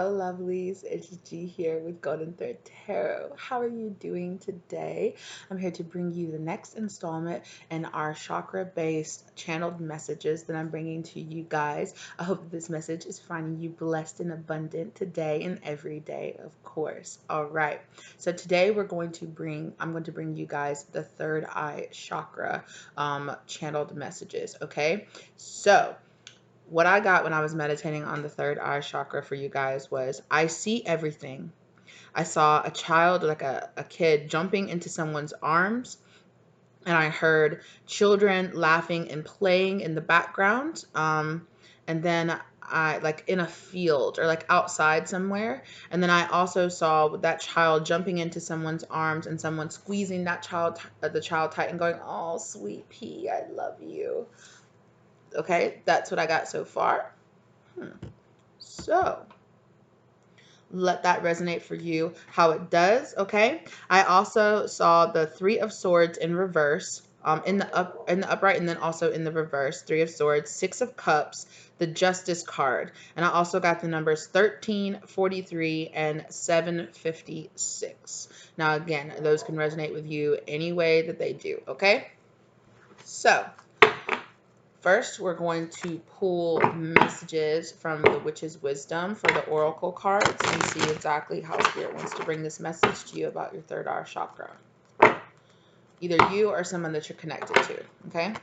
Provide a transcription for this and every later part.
Hello, lovelies. It's G here with Golden Thread Tarot. How are you doing today? I'm here to bring you the next installment in our chakra-based channeled messages that I'm bringing to you guys. I hope that this message is finding you blessed and abundant today and every day, of course. All right. So today I'm going to bring you guys the third eye chakra channeled messages. Okay. So what I got when I was meditating on the third eye chakra for you guys was I see everything. I saw a child, like a kid, jumping into someone's arms, and I heard children laughing and playing in the background. And then I, like in a field or like outside somewhere. And then I also saw that child jumping into someone's arms and someone squeezing the child tight and going, "Oh, sweet pea, I love you." Okay, that's what I got so far. So let that resonate for you how it does. Okay, I also saw the Three of Swords in reverse, in the upright, and then also in the reverse. Three of Swords, Six of Cups, the Justice card, and I also got the numbers 13, 43, and 756. Now again, those can resonate with you any way that they do. Okay, so first, we're going to pull messages from the Witch's Wisdom for the Oracle cards and see exactly how Spirit wants to bring this message to you about your third eye chakra. Either you or someone that you're connected to, okay?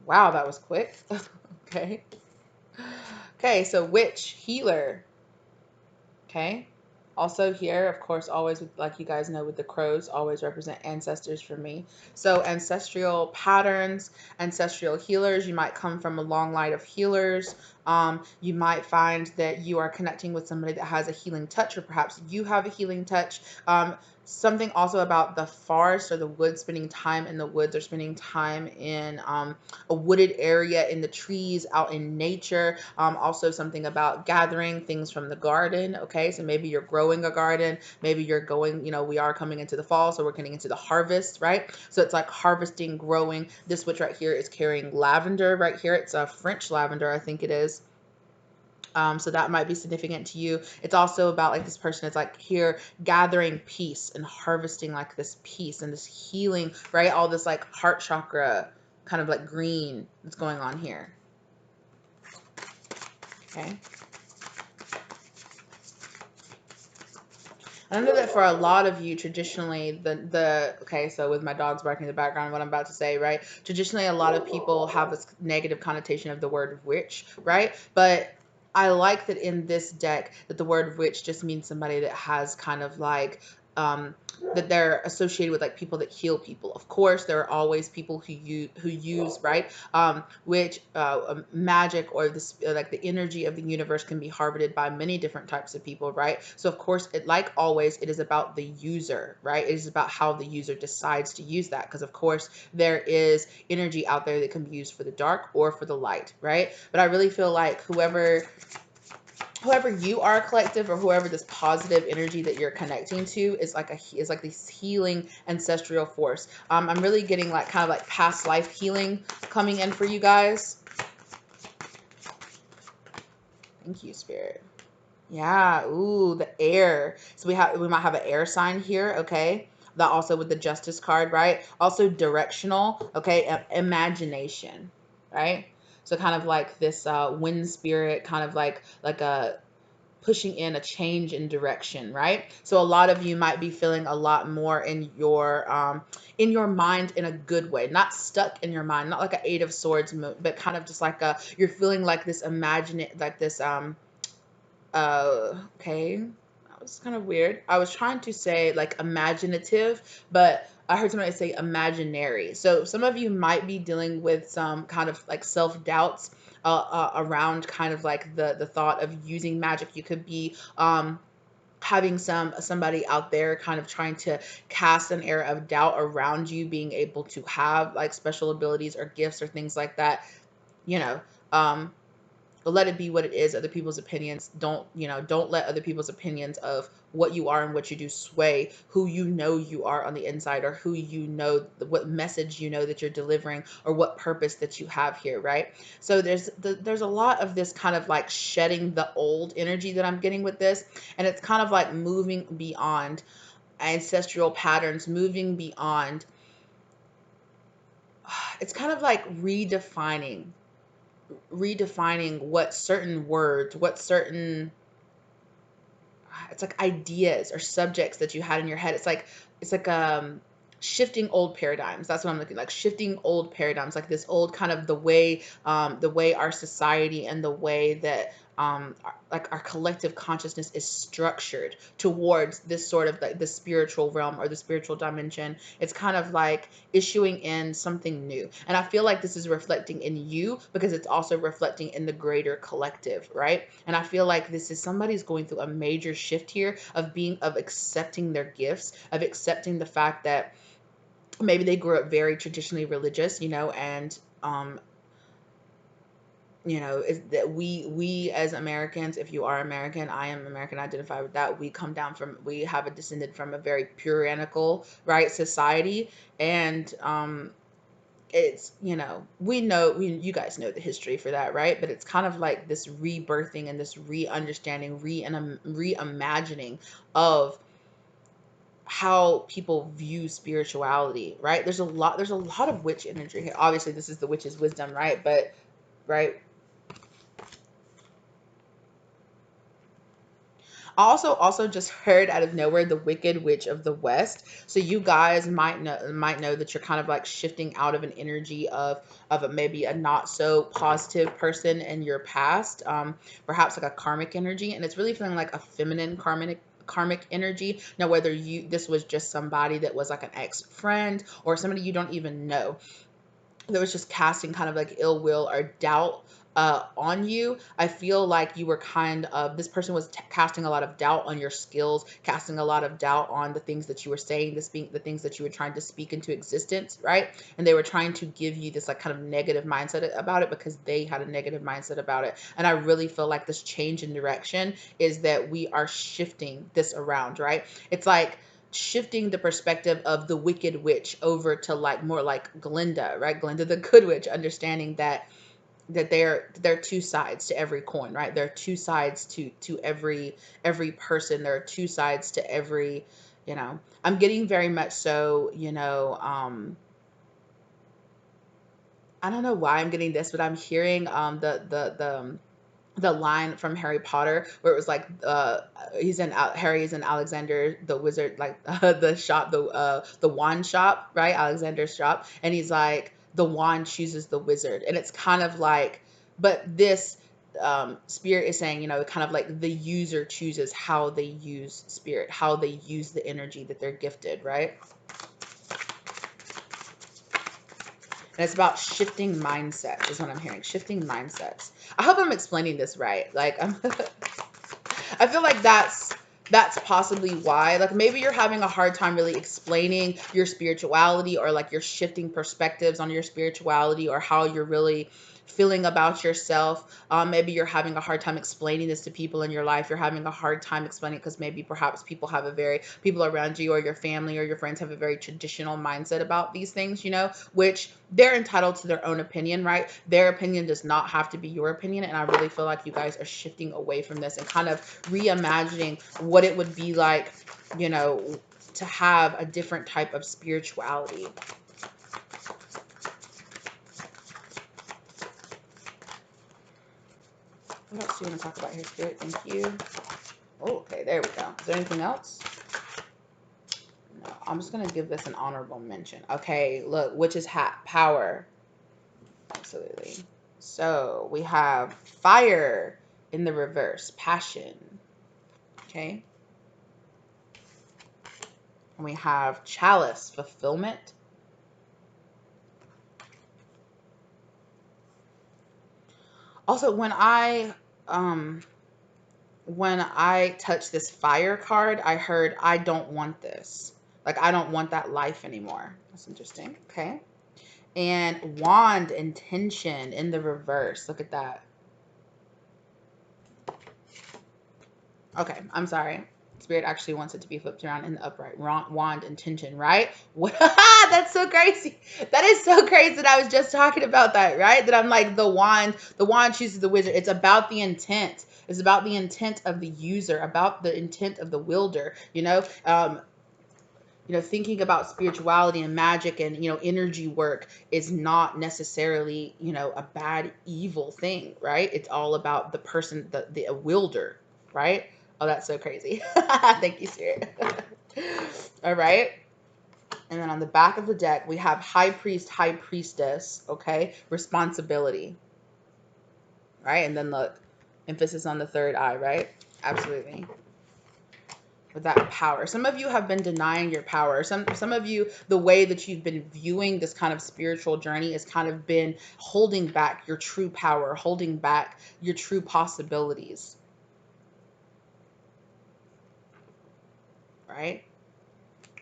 Wow, that was quick. Okay. Okay, so Witch, Healer, okay? Also here, of course, always, like you guys know, with the crows, always represent ancestors for me. So ancestral patterns, ancestral healers. You might come from a long line of healers. You might find that you are connecting with somebody that has a healing touch, or perhaps you have a healing touch. Something also about the forest or the woods, spending time in the woods or spending time in a wooded area, in the trees, out in nature. Also something about gathering things from the garden. Okay, so maybe you're growing a garden, maybe you're going, we are coming into the fall, so we're getting into the harvest, right? So it's like harvesting, growing. This witch right here is carrying lavender right here. It's a French lavender, I think it is. So that might be significant to you. It's also about, like, this person is like here gathering peace and harvesting like this peace and this healing, right? All this like heart chakra kind of like green that's going on here. Okay. I know that for a lot of you, traditionally, okay, so with my dogs barking in the background, what I'm about to say, right? Traditionally, a lot of people have this negative connotation of the word witch, right? But I like that in this deck that the word witch just means somebody that has kind of like, that they're associated with like people that heal people. Of course, there are always people who use right, which magic or this like the energy of the universe can be harvested by many different types of people, right? So of course, like always, it is about the user, right? It is about how the user decides to use that, because of course there is energy out there that can be used for the dark or for the light, right? But I really feel like whoever you are, collective, or whoever this positive energy that you're connecting to is like this healing ancestral force. I'm really getting like kind of like past life healing coming in for you guys. Thank you, Spirit. Yeah. Ooh, the air. So we might have an air sign here. Okay. That also with the Justice card, right? Also directional. Okay. Imagination, right? So kind of like this wind spirit, kind of like a pushing in a change in direction, right? So a lot of you might be feeling a lot more in your mind in a good way, not stuck in your mind, not like an Eight of Swords, but kind of just like you're feeling like this okay, that was kind of weird. I was trying to say like imaginative, but I heard somebody say imaginary. So some of you might be dealing with some kind of like self-doubts around kind of like the thought of using magic. You could be having somebody out there kind of trying to cast an air of doubt around you being able to have like special abilities or gifts or things like that, you know. let it be what it is. Other people's opinions, don't, you know, don't let other people's opinions of what you are and what you do sway who you know you are on the inside, or who you know, what message you know that you're delivering, or what purpose that you have here, right? So there's a lot of this kind of like shedding the old energy that I'm getting with this, and it's kind of like moving beyond ancestral patterns, moving beyond, it's kind of like redefining what certain words, what certain, it's like ideas or subjects that you had in your head. It's like shifting old paradigms. That's what I'm looking, like shifting old paradigms, like this old kind of the way our society and the way that like our collective consciousness is structured towards this sort of like the spiritual realm or the spiritual dimension. It's kind of like issuing in something new. And I feel like this is reflecting in you because it's also reflecting in the greater collective, right? And I feel like this is somebody's going through a major shift here of accepting their gifts, of accepting the fact that maybe they grew up very traditionally religious, you know, and you know, is that we as Americans, if you are American, I am American, identify with that, we have a descended from a very puritanical, right, society. And it's, you know, you guys know the history for that, right? But it's kind of like this rebirthing and this re-understanding, reimagining of how people view spirituality, right? There's a lot of witch energy here. Obviously this is the witch's wisdom, right? But right, I also just heard out of nowhere the Wicked Witch of the West. So you guys might know that you're kind of like shifting out of an energy of maybe a not so positive person in your past, perhaps like a karmic energy, and it's really feeling like a feminine karmic energy. Now, whether this was just somebody that was like an ex friend or somebody you don't even know, that was just casting kind of like ill will or doubt on you. I feel like you were kind of, this person was casting a lot of doubt on your skills, casting a lot of doubt on the things that you were saying, the things that you were trying to speak into existence, right? And they were trying to give you this like kind of negative mindset about it because they had a negative mindset about it. And I really feel like this change in direction is that we are shifting this around, right? It's like shifting the perspective of the wicked witch over to like more like Glinda, right? Glinda the good witch, understanding that there are two sides to every coin, right? There are two sides to every person. There are two sides to every, you know. I'm getting very much so, you know, I don't know why I'm getting this, but I'm hearing the line from Harry Potter where it was like Harry is in Alexander the wizard, like the shop, the wand shop, right? Alexander's shop, and he's like, the wand chooses the wizard, and it's kind of like, but this spirit is saying, you know, kind of like the user chooses how they use spirit, how they use the energy that they're gifted, right? And it's about shifting mindsets, is what I'm hearing. Shifting mindsets. I hope I'm explaining this right. Like, I feel like that's possibly why. Like maybe you're having a hard time really explaining your spirituality, or like you're shifting perspectives on your spirituality or how you're really feeling about yourself. Maybe you're having a hard time explaining this to people in your life. You're having a hard time explaining because maybe perhaps people around you or your family or your friends have a very traditional mindset about these things, you know, which they're entitled to their own opinion, right? Their opinion does not have to be your opinion. And I really feel like you guys are shifting away from this and kind of reimagining what it would be like, you know, to have a different type of spirituality. What else do you want to talk about here, Spirit? Thank you. Oh, okay, there we go. Is there anything else? No, I'm just going to give this an honorable mention. Okay, look, witch's hat, power. Absolutely. So we have fire in the reverse, passion. Okay. And we have chalice, fulfillment. Also, when I touched this fire card, I heard I don't want this. Like I don't want that life anymore. That's interesting. Okay. And wand, intention in the reverse. Look at that. Okay, I'm sorry. Spirit actually wants it to be flipped around in the upright wand intention, right? That's so crazy. That is so crazy that I was just talking about that, right? That I'm like the wand chooses the wizard. It's about the intent. It's about the intent of the user, about the intent of the wielder, thinking about spirituality and magic and, energy work is not necessarily, a bad, evil thing, right? It's all about the person, the wielder, right? Oh, that's so crazy. Thank you, Spirit. All right. And then on the back of the deck, we have high priest, high priestess, okay? Responsibility, right? And then look, emphasis on the third eye, right? Absolutely. With that power. Some of you have been denying your power. Some of you, the way that you've been viewing this kind of spiritual journey has kind of been holding back your true power, holding back your true possibilities. Right?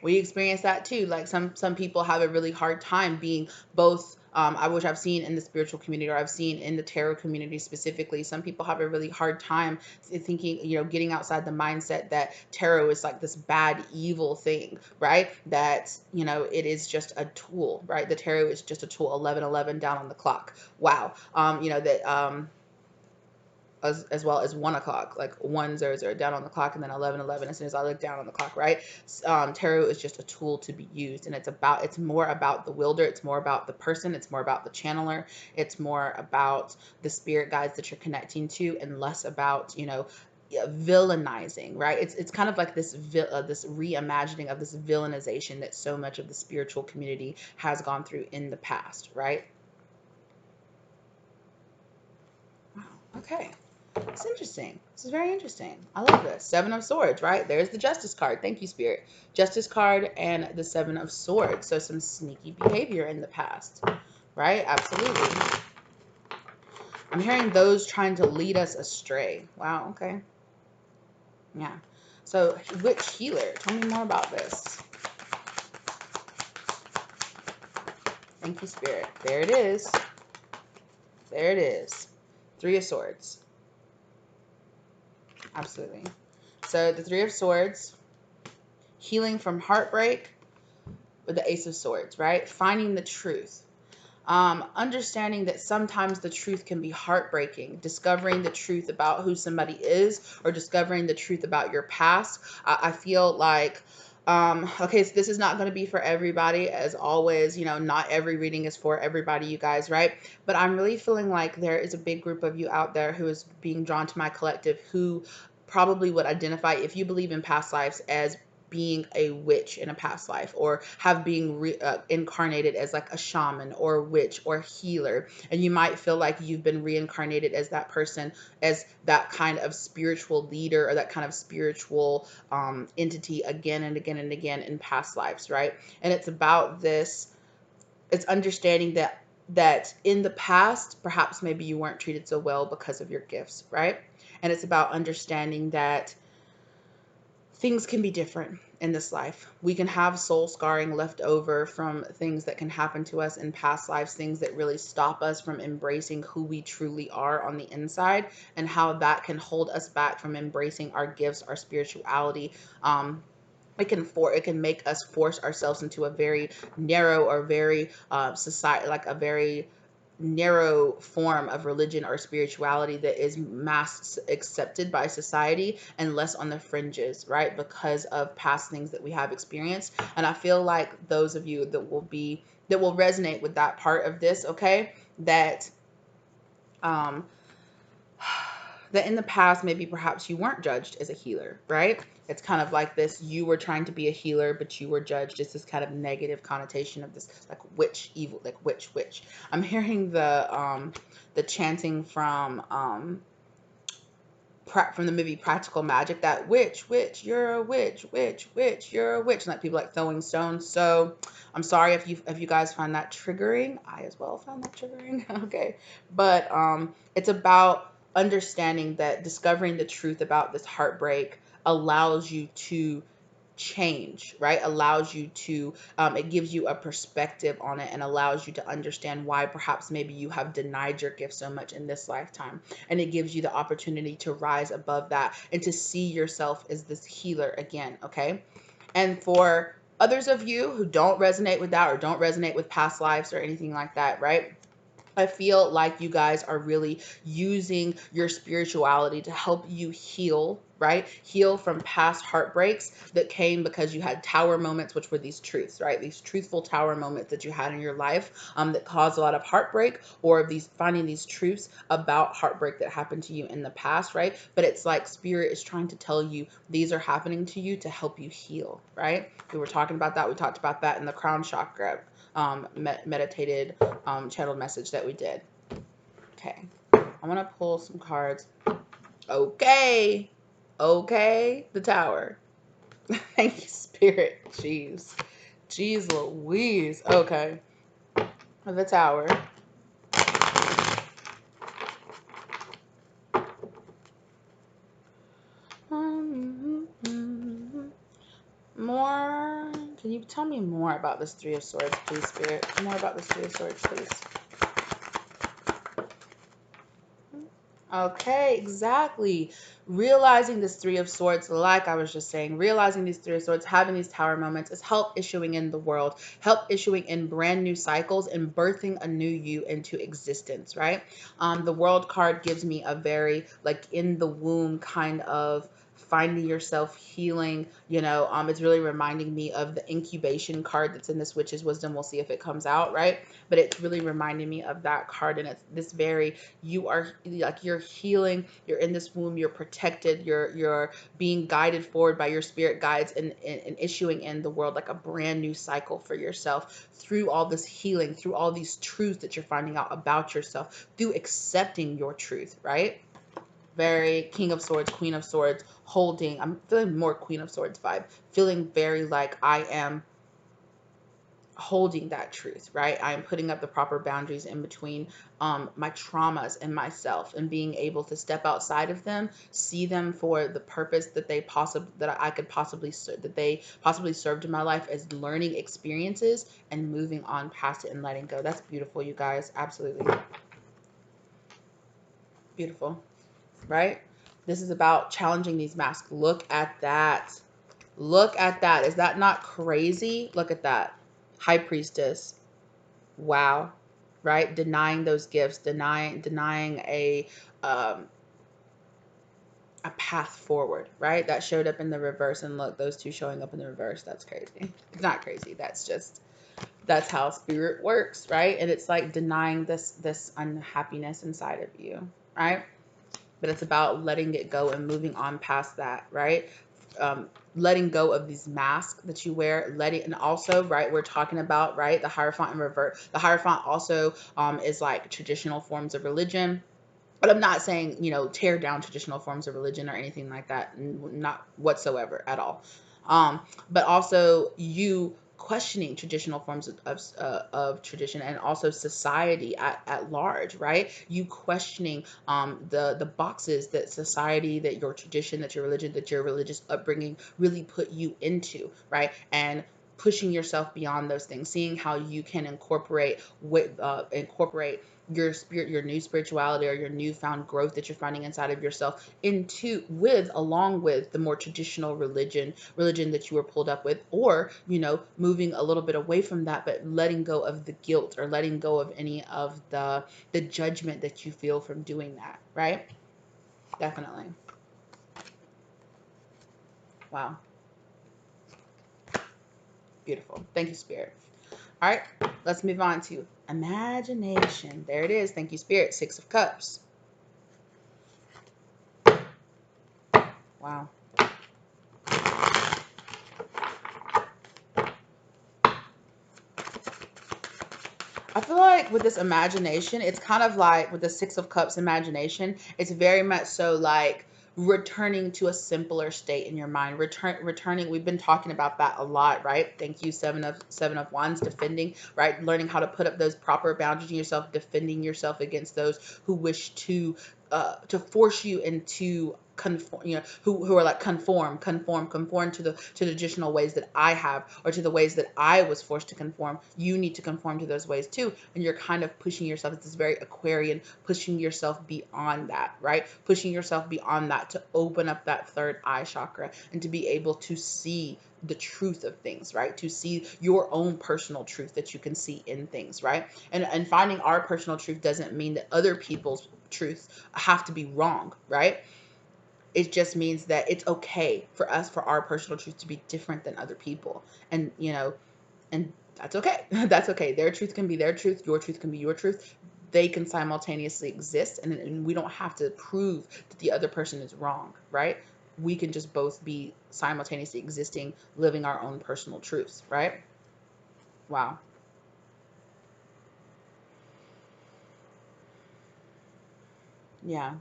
We experience that too. Like some people have a really hard time being both. Which I've seen in the spiritual community, or I've seen in the tarot community specifically. Some people have a really hard time thinking, getting outside the mindset that tarot is like this bad, evil thing, right? That, it is just a tool, right? The tarot is just a tool. 11:11 down on the clock. Wow. That as well as 1 o'clock, like 1:00 down on the clock, and then 11:11 as soon as I look down on the clock, right? Tarot is just a tool to be used, and it's more about the wielder, it's more about the person, it's more about the channeler, it's more about the spirit guides that you're connecting to, and less about, villainizing, right? It's kind of like this this reimagining of this villainization that so much of the spiritual community has gone through in the past, right? Wow. Okay. It's interesting. This is very interesting. I love this. Seven of Swords, right? There's the Justice card. Thank you, Spirit. Justice card and the Seven of Swords. So some sneaky behavior in the past, right? Absolutely. I'm hearing those trying to lead us astray. Wow, okay. Yeah. So, witch healer. Tell me more about this. Thank you, Spirit. There it is. There it is. Three of Swords. Absolutely. So, the Three of Swords, healing from heartbreak, with the Ace of Swords, right? Finding the truth. Understanding that sometimes the truth can be heartbreaking. Discovering the truth about who somebody is, or discovering the truth about your past. I feel like, okay, so this is not going to be for everybody. As always, not every reading is for everybody, you guys, right? But I'm really feeling like there is a big group of you out there who is being drawn to my collective, who probably would identify, if you believe in past lives, as being a witch in a past life, or have being incarnated as like a shaman or a witch or healer, and you might feel like you've been reincarnated as that person, as that kind of spiritual leader, or that kind of spiritual entity again and again and again in past lives, right? And it's about this, it's understanding that in the past, perhaps maybe you weren't treated so well because of your gifts, right? And it's about understanding that things can be different in this life. We can have soul scarring left over from things that can happen to us in past lives, things that really stop us from embracing who we truly are on the inside, and how that can hold us back from embracing our gifts, our spirituality. It can make us force ourselves into a very narrow, or very society, like a very narrow form of religion or spirituality that is mass accepted by society, and less on the fringes, right? Because of past things that we have experienced. And I feel like those of you that will resonate with that part of this, okay, that um that in the past, maybe perhaps you weren't judged as a healer, right? It's kind of like this, you were trying to be a healer, but you were judged. It's this kind of negative connotation of this, like witch, evil, like witch. I'm hearing the chanting from the movie Practical Magic, that witch, you're a witch, you're a witch, and like people like throwing stones. So I'm sorry if you guys find that triggering. I as well found that triggering. Okay, but it's about understanding that discovering the truth about this heartbreak allows you to change, right? Allows you to, it gives you a perspective on it and allows you to understand why perhaps maybe you have denied your gift so much in this lifetime. And it gives you the opportunity to rise above that and to see yourself as this healer again, okay? And for others of you who don't resonate with that or don't resonate with past lives or anything like that, right? I feel like you guys are really using your spirituality to help you heal, right? Heal from past heartbreaks that came because you had tower moments, which were these truths, right? These truthful tower moments that you had in your life that caused a lot of heartbreak, or these finding these truths about heartbreak that happened to you in the past, right? But it's like spirit is trying to tell you these are happening to you to help you heal, right? We were talking about that. We talked about that in the crown chakra meditated channeled message that we did. Okay, I want to pull some cards. Okay, the tower. Thank you, spirit. Jeez Louise. Okay, the tower. More. Can you tell me more about this Three of Swords, please, spirit? More about this Three of Swords, please. Okay, exactly. Realizing this Three of Swords, like I was just saying, realizing these Three of Swords, having these tower moments is help issuing in the world, help issuing in brand new cycles and birthing a new you into existence, right? The World card gives me a very like in the womb kind of finding yourself healing, it's really reminding me of the incubation card that's in this Witch's Wisdom. We'll see if it comes out, right? But it's really reminding me of that card, and it's this very, you are like, you're healing, you're in this womb, you're protected, you're being guided forward by your spirit guides, and issuing in the world like a brand new cycle for yourself through all this healing, through all these truths that you're finding out about yourself, through accepting your truth, right? Very King of Swords, Queen of Swords, holding. I'm feeling more Queen of Swords vibe, feeling very like I am holding that truth, right? I am putting up the proper boundaries in between my traumas and myself, and being able to step outside of them, see them for the purpose that they possibly served in my life as learning experiences, and moving on past it and letting go. That's beautiful, you guys. Absolutely beautiful, right? This is about challenging these masks. Look at that. Look at that. Is that not crazy? Look at that. High Priestess. Wow. Right? Denying those gifts, denying um a path forward, right? That showed up in the reverse, and look, those two showing up in the reverse. That's crazy. It's not crazy. That's how spirit works, right? And it's like denying this unhappiness inside of you, right? But it's about letting it go and moving on past that, right? Letting go of these masks that you wear, and also, right, we're talking about, right, the Hierophant in reverse. The Hierophant also is like traditional forms of religion. But I'm not saying, tear down traditional forms of religion or anything like that. Not whatsoever at all. But also you questioning traditional forms of tradition, and also society at large, right? You questioning the boxes that society, that your tradition, that your religion, that your religious upbringing really put you into, right? And pushing yourself beyond those things, seeing how you can incorporate your new spirituality, or your newfound growth that you're finding inside of yourself, along with the more traditional religion that you were pulled up with, or moving a little bit away from that, but letting go of the guilt, or letting go of any of the judgment that you feel from doing that, right? Definitely. Wow. Beautiful. Thank you, spirit. All right, let's move on to imagination. There it is. Thank you, spirit. Six of Cups. Wow. I feel like with this imagination, it's kind of like with the Six of Cups imagination, it's very much so like returning to a simpler state in your mind. Returning, we've been talking about that a lot, right? Thank you, Seven of Wands, defending, right? Learning how to put up those proper boundaries in yourself, defending yourself against those who wish to force you into conform, you know, who are like conform to the traditional ways that I have, or to the ways that I was forced to conform. You need to conform to those ways too, and you're kind of pushing yourself. It's this very Aquarian, pushing yourself beyond that, right? Pushing yourself beyond that to open up that third eye chakra and to be able to see the truth of things, right? To see your own personal truth that you can see in things, right? And finding our personal truth doesn't mean that other people's truths have to be wrong, right? It just means that it's okay for us, for our personal truth to be different than other people. And, you know, and that's okay. That's okay. Their truth can be their truth. Your truth can be your truth. They can simultaneously exist. And we don't have to prove that the other person is wrong, right? We can just both be simultaneously existing, living our own personal truths, right? Wow. Yeah.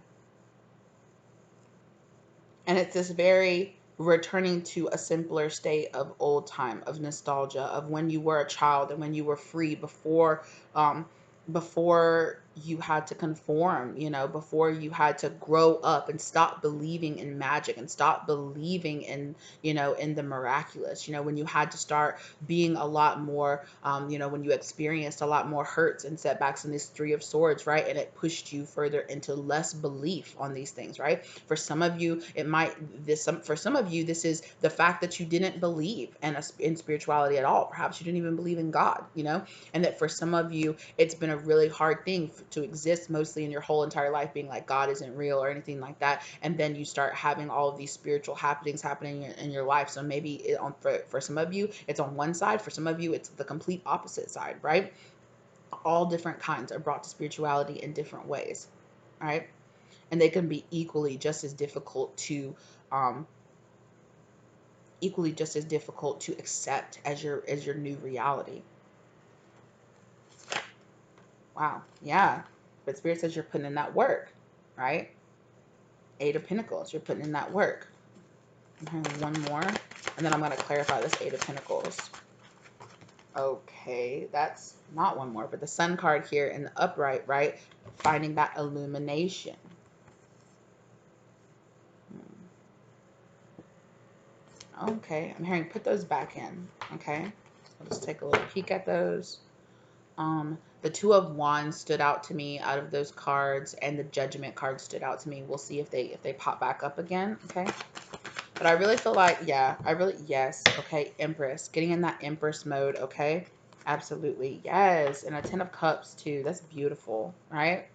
And it's this very returning to a simpler state of old time, of nostalgia, of when you were a child and when you were free um, before you had to conform, you know, before you had to grow up and stop believing in magic and stop believing in, you know, in the miraculous, you know, when you had to start being a lot more, you know, when you experienced a lot more hurts and setbacks in this Three of Swords, right? And it pushed you further into less belief on these things, right? For some of you, it might for some of you, this is the fact that you didn't believe in spirituality at all. Perhaps you didn't even believe in God, you know, and that for some of you, it's been a really hard thing to exist mostly in your whole entire life, being like God isn't real or anything like that, and then you start having all of these spiritual happenings happening in your life. So maybe for some of you, it's on one side. For some of you, it's the complete opposite side, right? All different kinds are brought to spirituality in different ways, right? And they can be um, equally just as difficult to accept as your new reality. Wow, yeah. But Spirit says you're putting in that work, right? Eight of Pentacles, you're putting in that work. Okay, one more, and then I'm going to clarify this Eight of Pentacles. Okay, that's not one more, but the Sun card here in the upright, right? Finding that illumination. Okay, I'm hearing put those back in. Okay, I'll just take a little peek at those. The Two of Wands stood out to me out of those cards, and the Judgment card stood out to me. We'll see if they pop back up again. Okay, but I really feel like, yeah, yes. Okay, Empress, getting in that Empress mode. Okay, absolutely, yes. And a Ten of Cups too. That's beautiful, right?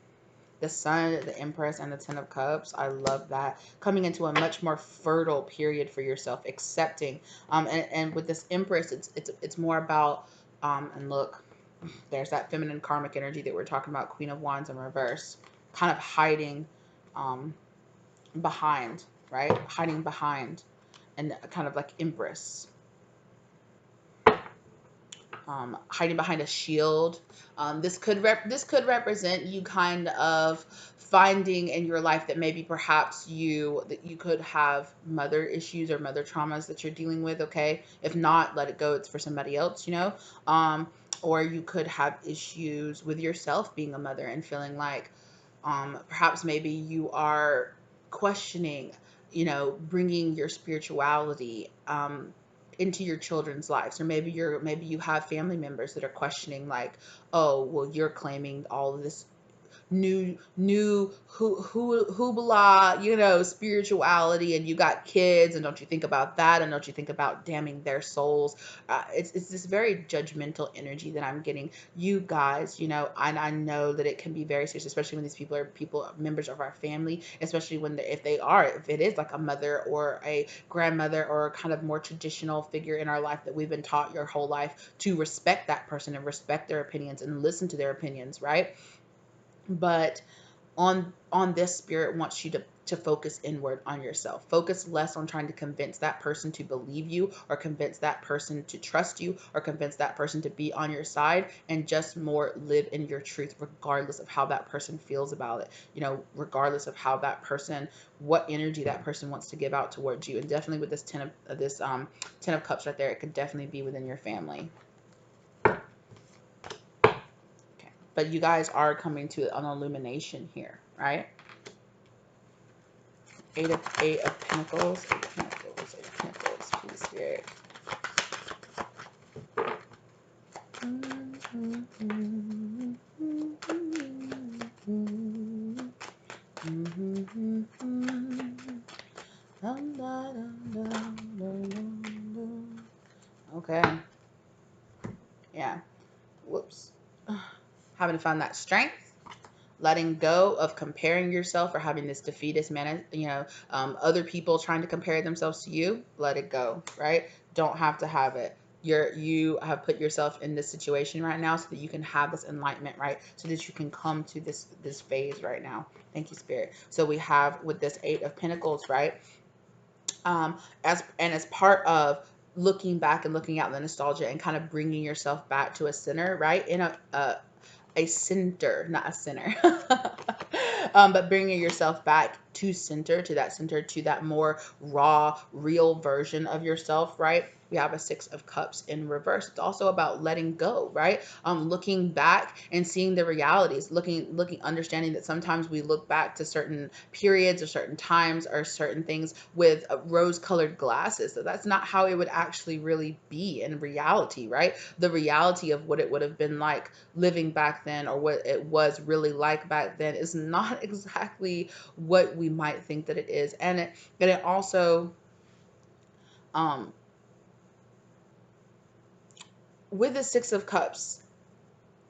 The Sun, the Empress, and the Ten of Cups. I love that. Coming into a much more fertile period for yourself, accepting. And with this Empress, it's more about and look, there's that feminine karmic energy that we're talking about, Queen of Wands in reverse, kind of hiding um, behind, right? Hiding behind, and kind of like Empress. Hiding behind a shield. This could represent you kind of finding in your life that maybe perhaps you could have mother issues or mother traumas that you're dealing with. Okay, if not, let it go. It's for somebody else, you know. Or you could have issues with yourself being a mother and feeling like perhaps maybe you are questioning, you know, bringing your spirituality into your children's lives. Or maybe you have family members that are questioning, like, oh, well, you're claiming all of this new hoobla, you know, spirituality, and you got kids, and don't you think about that, and don't you think about damning their souls. It's this very judgmental energy that I'm getting, you guys, you know. And I know that it can be very serious, especially when these people are members of our family, especially when if it is like a mother or a grandmother or a kind of more traditional figure in our life that we've been taught your whole life to respect that person and respect their opinions and listen to their opinions, right? But on this, Spirit wants you to focus inward on yourself. Focus less on trying to convince that person to believe you, or convince that person to trust you, or convince that person to be on your side, and just more live in your truth, regardless of how that person feels about it, you know, regardless of how that person, what energy that person wants to give out towards you. And definitely with this Ten of Cups right there, it could definitely be within your family. Okay, but you guys are coming to an illumination here, right? Eight of Pentacles. Eight of Pentacles. Eight of Pentacles. Please, Spirit. Okay. Yeah. Whoops. Having to find that strength. Letting go of comparing yourself or having this defeatist man, other people trying to compare themselves to you. Let it go, right? Don't have to have it. You have put yourself in this situation right now so that you can have this enlightenment, right? So that you can come to this phase right now. Thank you, Spirit. So we have with this Eight of Pentacles, right? As part of looking back and looking out the nostalgia and kind of bringing yourself back to a center, right? In a center, not a sinner, but bringing yourself back to center, to that more raw, real version of yourself, right? We have a Six of Cups in reverse. It's also about letting go, right? Looking back and seeing the realities, understanding that sometimes we look back to certain periods or certain times or certain things with rose-colored glasses. So that's not how it would actually really be in reality, right? The reality of what it would have been like living back then, or what it was really like back then, is not exactly what we might think that it is. And it also, with the Six of Cups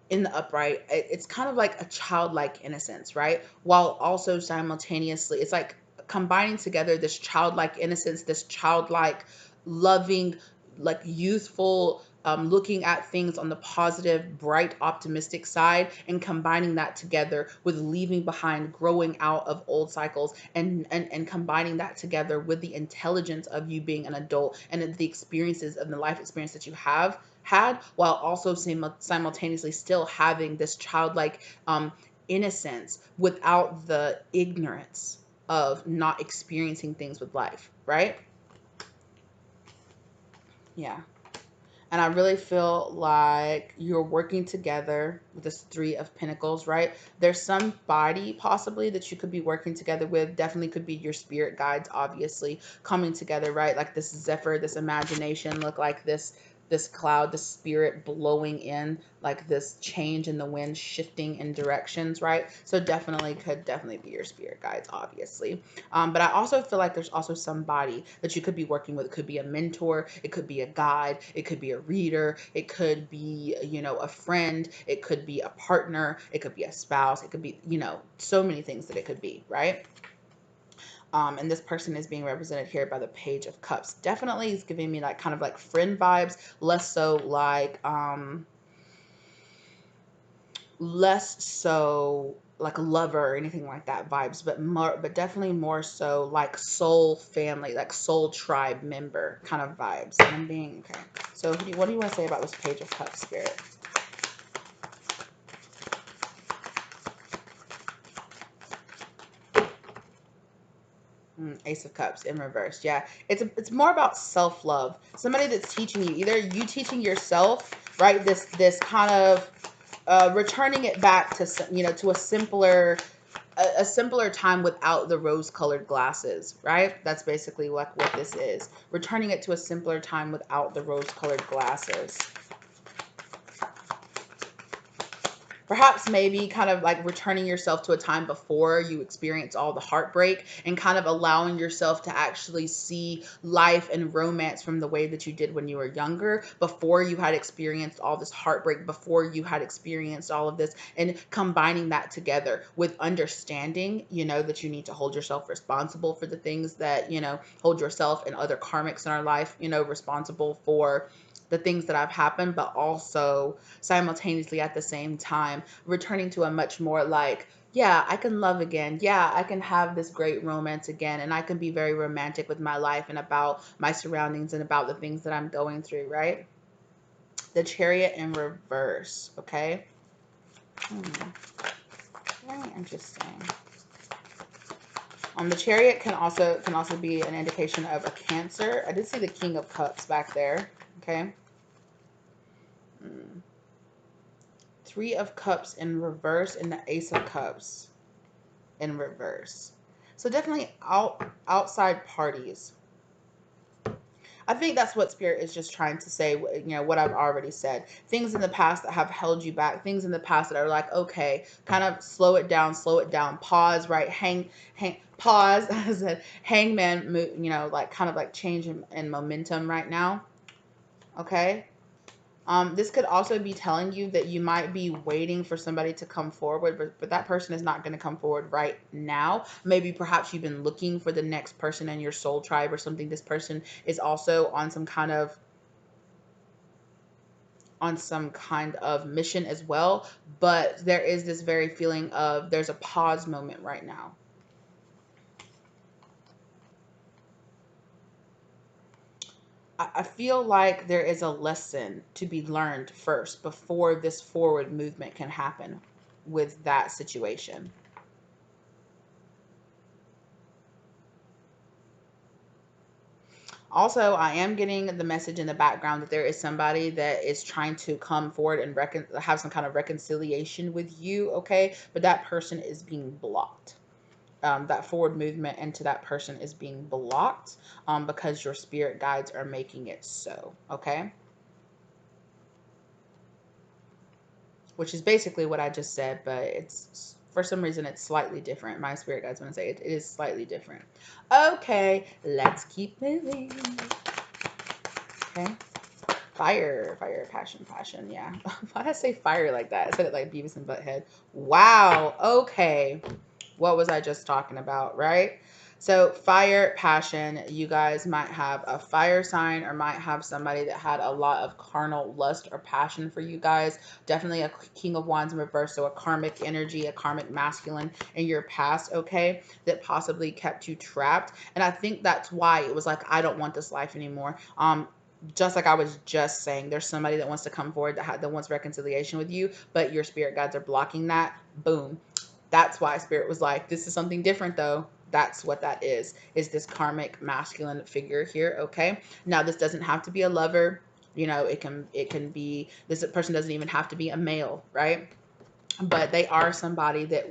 in the upright, it's kind of like a childlike innocence, right? While also simultaneously, it's like combining together this childlike innocence, this childlike loving, like youthful, looking at things on the positive, bright, optimistic side, and combining that together with leaving behind, growing out of old cycles, and combining that together with the intelligence of you being an adult and the experiences of the life experience that you have had, while also simultaneously still having this childlike innocence without the ignorance of not experiencing things with life, right? Yeah. And I really feel like you're working together with this Three of Pentacles, right? There's somebody possibly that you could be working together with. Definitely could be your spirit guides, obviously, coming together, right? Like this zephyr, this imagination, look like this cloud, this spirit blowing in, like this change in the wind, shifting in directions, right? So could definitely be your spirit guides, obviously. But I also feel like there's also somebody that you could be working with. It could be a mentor, it could be a guide, it could be a reader, it could be, a friend, it could be a partner, it could be a spouse, it could be, so many things that it could be, right? And this person is being represented here by the Page of Cups. Definitely is giving me like kind of like friend vibes, less so like a lover or anything like that vibes, but definitely more so like soul family, like soul tribe member kind of vibes. And I'm being okay. So what do you want to say about this Page of Cups, Spirit? Ace of Cups in reverse. Yeah, it's more about self-love. Somebody that's teaching you, either you teaching yourself, right? This kind of returning it back to to a simpler time without the rose-colored glasses, right? That's basically what this is. Returning it to a simpler time without the rose-colored glasses. Perhaps maybe kind of like returning yourself to a time before you experience all the heartbreak and kind of allowing yourself to actually see life and romance from the way that you did when you were younger, before you had experienced all this heartbreak, before you had experienced all of this, and combining that together with understanding, that you need to hold yourself responsible for the things that, hold yourself and other karmics in our life, responsible for the things that have happened, but also simultaneously at the same time returning to a much more like, yeah, I can love again. Yeah, I can have this great romance again, and I can be very romantic with my life and about my surroundings and about the things that I'm going through, right? The Chariot in reverse, okay? Very interesting. The Chariot can also be an indication of a Cancer. I did see the King of Cups back there, okay? Three of Cups in reverse and the Ace of Cups in reverse. So definitely outside parties. I think that's what Spirit is just trying to say, what I've already said. Things in the past that have held you back, things in the past that are like, okay, kind of slow it down, pause, right? Pause, as a hangman, like kind of like change in momentum right now, okay? This could also be telling you that you might be waiting for somebody to come forward, but that person is not going to come forward right now. Maybe perhaps you've been looking for the next person in your soul tribe or something. This person is also on some kind of mission as well, but there is this very feeling of there's a pause moment right now. I feel like there is a lesson to be learned first before this forward movement can happen with that situation. Also, I am getting the message in the background that there is somebody that is trying to come forward and have some kind of reconciliation with you, okay? But that person is being blocked. That forward movement into that person is being blocked because your spirit guides are making it so, okay? Which is basically what I just said, but it's for some reason it's slightly different. My spirit guides want to say it is slightly different. Okay, let's keep moving. Okay. Fire, passion. Yeah. Why did I say fire like that? I said it like Beavis and Butthead. Wow. Okay. What was I just talking about, right? So fire, passion, you guys might have a fire sign or might have somebody that had a lot of carnal lust or passion for you guys. Definitely a King of Wands in reverse, so a karmic energy, a karmic masculine in your past, okay, that possibly kept you trapped. And I think that's why it was like, I don't want this life anymore. Just like I was just saying, there's somebody that wants to come forward that wants reconciliation with you, but your spirit guides are blocking that. Boom. That's why Spirit was like, this is something different though. That's what that is this karmic masculine figure here, okay? Now, this doesn't have to be a lover. It can be, this person doesn't even have to be a male, right? But they are somebody that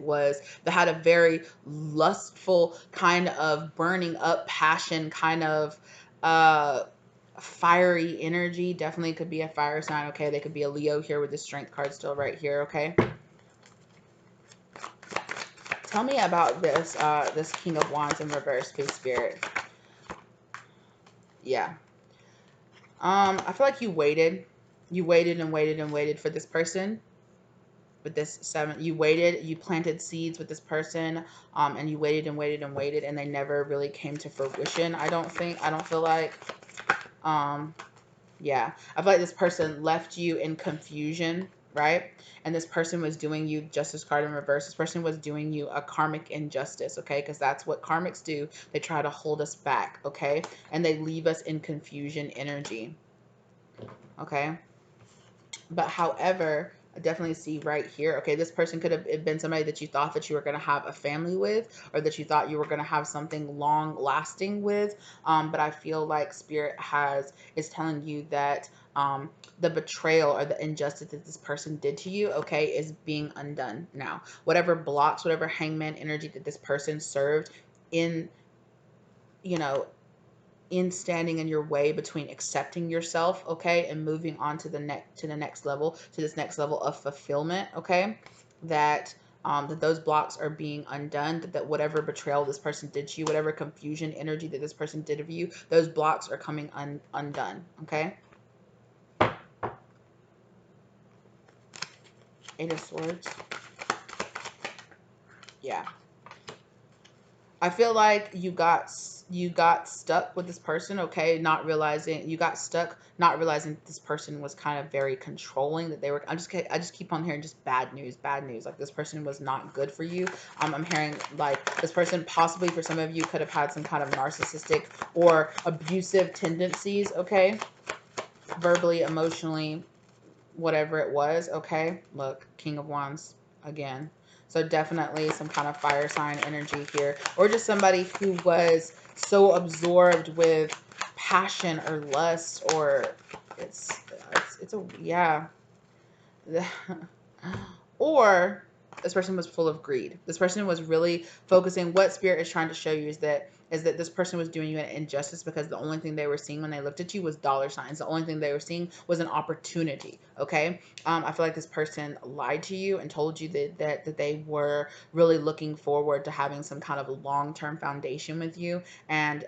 had a very lustful kind of burning up passion, kind of fiery energy. Definitely could be a fire sign, okay? They could be a Leo here with the strength card still right here, okay? Tell me about this King of Wands in reverse, please, Spirit. Yeah. I feel like you waited and waited and waited for this person. With this 7, you waited, you planted seeds with this person, and you waited and waited and waited, and they never really came to fruition. I don't feel like, yeah, I feel like this person left you in confusion, right? And this person was doing you, Justice card in reverse, this person was doing you a karmic injustice, okay? Because that's what karmics do. They try to hold us back, okay? And they leave us in confusion energy, okay? But however, I definitely see right here, okay, this person could have been somebody that you thought that you were going to have a family with, or that you thought you were going to have something long lasting with. But I feel like Spirit is telling you that the betrayal or the injustice that this person did to you, okay, is being undone now. Whatever blocks, whatever hangman energy that this person served in, you know, in standing in your way between accepting yourself, okay, and moving on to the next level, to this next level of fulfillment, okay, that those blocks are being undone, that whatever betrayal this person did to you, whatever confusion energy that this person did of you, those blocks are coming undone, okay? 8 of Swords. Yeah. I feel like you got stuck with this person, okay, not realizing this person was kind of very controlling, that they were, I just keep on hearing just bad news, like this person was not good for you. I'm hearing like this person possibly for some of you could have had some kind of narcissistic or abusive tendencies, okay, verbally, emotionally, whatever it was, okay? Look, King of Wands again. So definitely some kind of fire sign energy here, or just somebody who was so absorbed with passion or lust, or it's a, yeah. Or This person was full of greed. This person was really focusing. What spirit is trying to show you is that this person was doing you an injustice, because the only thing they were seeing when they looked at you was dollar signs. The only thing they were seeing was an opportunity. Okay. I feel like this person lied to you and told you that they were really looking forward to having some kind of long-term foundation with you. And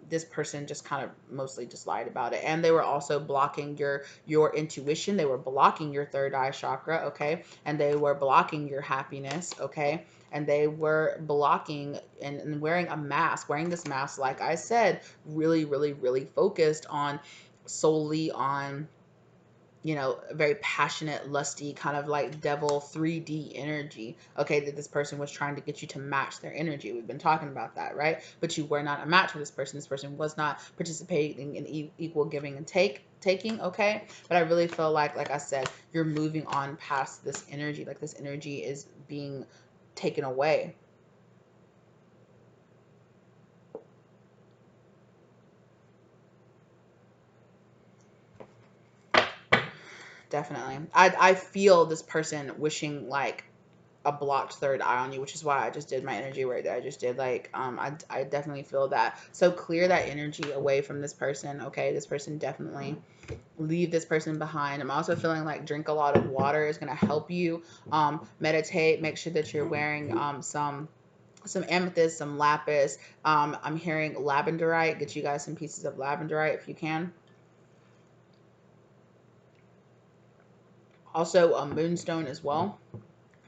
this person just kind of mostly just lied about it. And they were also blocking your intuition. They were blocking your third eye chakra. Okay. And they were blocking your happiness. Okay. And they were blocking and wearing a mask, wearing this mask, like I said, really, really, really focused on solely on, you know, a very passionate, lusty, kind of like devil 3D energy, okay, that this person was trying to get you to match their energy. We've been talking about that, right? But you were not a match for this person. This person was not participating in equal giving and taking, okay? But I really feel like I said, you're moving on past this energy. Like this energy is being taken away. Definitely. I feel this person wishing like a blocked third eye on you, which is why I just did my energy right there. I just did like I definitely feel that. So clear that energy away from this person, okay? This person, definitely leave this person behind. I'm also feeling like drink a lot of water is going to help you. Meditate, make sure that you're wearing some amethyst, some lapis. I'm hearing lavenderite. Get you guys some pieces of lavenderite if you can. Also a moonstone as well,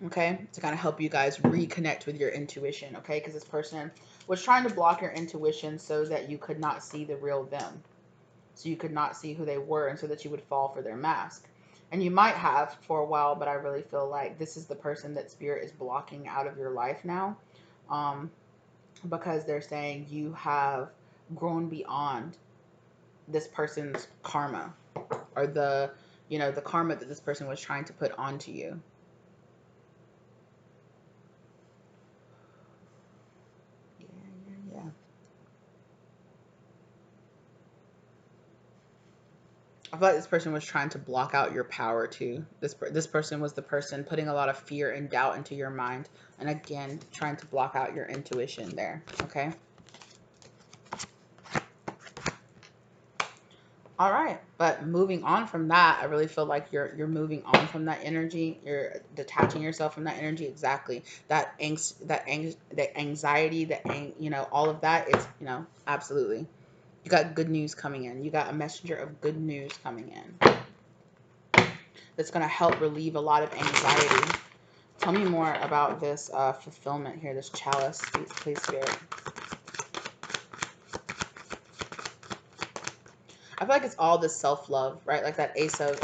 okay, to kind of help you guys reconnect with your intuition, okay, because this person was trying to block your intuition so that you could not see the real them, so you could not see who they were, and so that you would fall for their mask. And you might have for a while, but I really feel like this is the person that spirit is blocking out of your life now, because they're saying you have grown beyond this person's karma, or the, you know, the karma that this person was trying to put onto you. Yeah. I feel like this person was trying to block out your power too. This person was the person putting a lot of fear and doubt into your mind, and again, trying to block out your intuition there. Okay. All right, but moving on from that, I really feel like you're moving on from that energy. You're detaching yourself from that energy. Exactly. That anxiety, you know, all of that. It's, you know, absolutely. You got good news coming in. You got a messenger of good news coming in that's going to help relieve a lot of anxiety. Tell me more about this fulfillment here, this chalice, please, Spirit. I feel like it's all this self-love, right? Like that ace of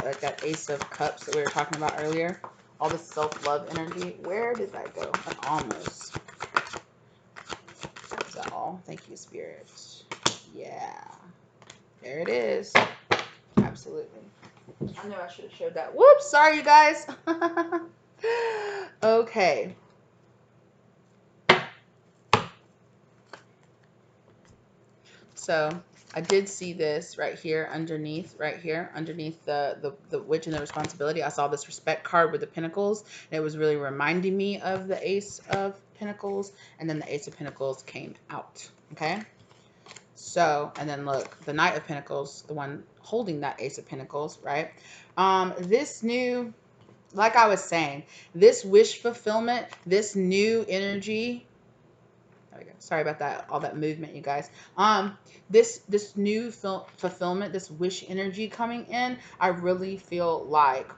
cups that we were talking about earlier. All this self-love energy. Where did that go? Like almost. Is that all? Thank you, Spirit. Yeah. There it is. Absolutely. I know I should have showed that. Whoops, sorry you guys. Okay. So I did see this right here underneath, the witch and the responsibility. I saw this respect card with the pentacles, and it was really reminding me of the ace of pentacles, and then the ace of pentacles came out. Okay. So, and then look, the knight of pentacles, the one holding that ace of pentacles, right? This new, like I was saying, this wish fulfillment, this new energy. There we go. Sorry about that, all that movement, you guys. This new fulfillment, this wish energy coming in, I really feel like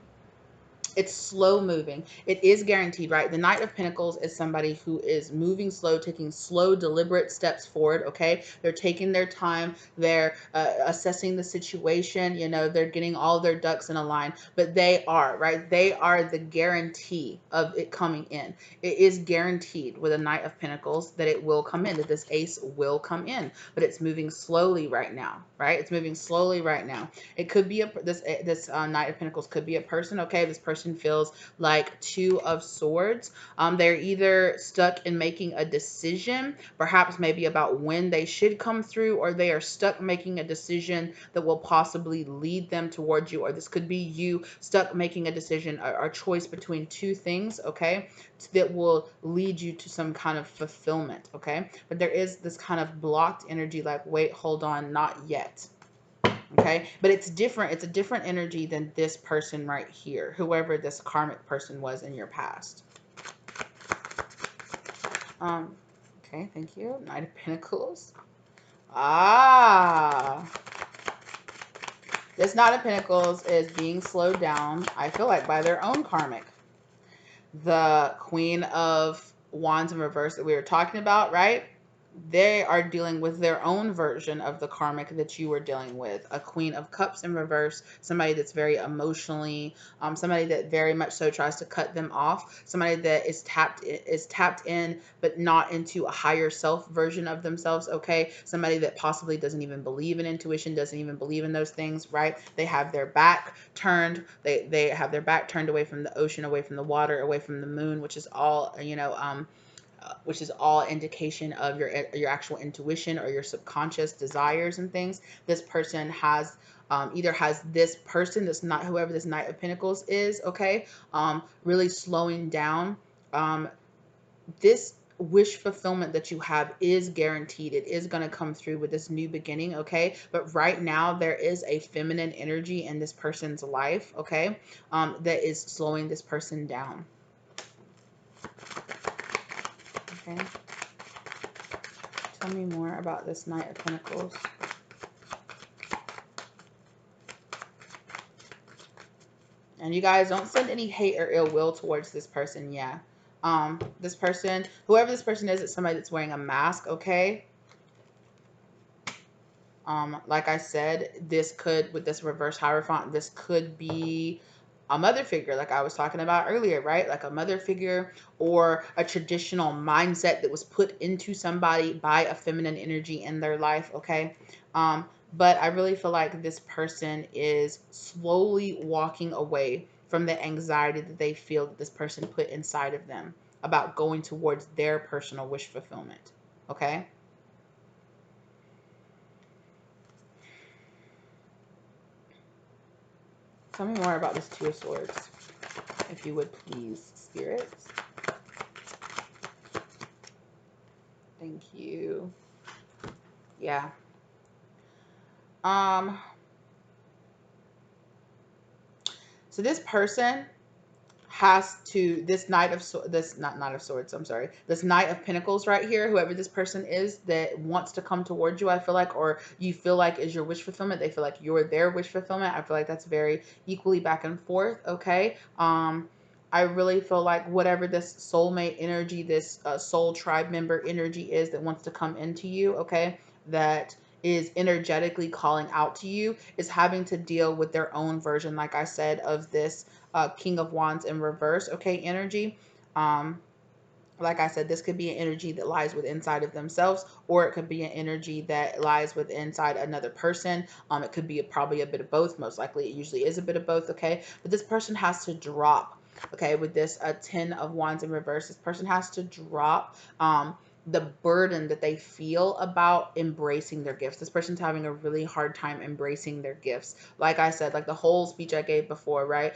it's slow moving. It is guaranteed, right? The Knight of Pentacles is somebody who is moving slow, taking slow, deliberate steps forward, okay? They're taking their time. They're assessing the situation. You know, they're getting all their ducks in a line. But they are, right? They are the guarantee of it coming in. It is guaranteed with a Knight of Pentacles that it will come in, that this ace will come in. But it's moving slowly right now, right? It's moving slowly right now. It could be this Knight of Pentacles could be a person, okay? This person person feels like Two of Swords. They're either stuck in making a decision, perhaps maybe about when they should come through, or they are stuck making a decision that will possibly lead them towards you, or this could be you stuck making a decision or choice between two things, okay, that will lead you to some kind of fulfillment, okay? But there is this kind of blocked energy like, wait, hold on, not yet. Okay, but it's different. It's a different energy than this person right here, whoever this karmic person was in your past. Okay, thank you. Knight of Pentacles. This Knight of Pentacles is being slowed down, I feel like, by their own karmic. The Queen of Wands in reverse that we were talking about, right? They are dealing with their own version of the karmic that you were dealing with. A Queen of Cups in reverse, somebody that's very emotionally, somebody that very much so tries to cut them off, somebody that is tapped in, but not into a higher self version of themselves, okay? Somebody that possibly doesn't even believe in intuition, doesn't even believe in those things, right? They have their back turned, they have their back turned away from the ocean, away from the water, away from the moon, which is all, which is all indication of your actual intuition or your subconscious desires and things. This person has either has this person that's not whoever this Knight of Pentacles is, okay, really slowing down. This wish fulfillment that you have is guaranteed. It is going to come through with this new beginning, okay? But right now there is a feminine energy in this person's life, okay, that is slowing this person down. Okay. Tell me more about this Knight of Pentacles. And you guys don't send any hate or ill will towards this person. Yeah. This person, whoever this person is, it's somebody that's wearing a mask, okay? Like I said, this could, with this reverse Hierophant, this could be a mother figure, like I was talking about earlier, right? Like a mother figure or a traditional mindset that was put into somebody by a feminine energy in their life, okay? But I really feel like this person is slowly walking away from the anxiety that they feel that this person put inside of them about going towards their personal wish fulfillment, okay? Tell me more about this Two of Swords, if you would please, spirits. Thank you. Yeah. So this person has to, this Knight of this not Knight of Swords, I'm sorry, this Knight of Pentacles right here, whoever this person is that wants to come towards you, I feel like, or you feel like is your wish fulfillment, they feel like you're their wish fulfillment. I feel like that's very equally back and forth, okay? I really feel like whatever this soulmate energy, this soul tribe member energy is that wants to come into you, okay, that is energetically calling out to you, is having to deal with their own version, like I said, of this King of Wands in reverse, okay, energy. Like I said, this could be an energy that lies with inside of themselves, or it could be an energy that lies with inside another person. It could be probably a bit of both. Most likely, it usually is a bit of both, okay? But this person has to drop, okay, with this 10 of Wands in reverse. This person has to drop the burden that they feel about embracing their gifts. This person's having a really hard time embracing their gifts. Like I said, like the whole speech I gave before, right?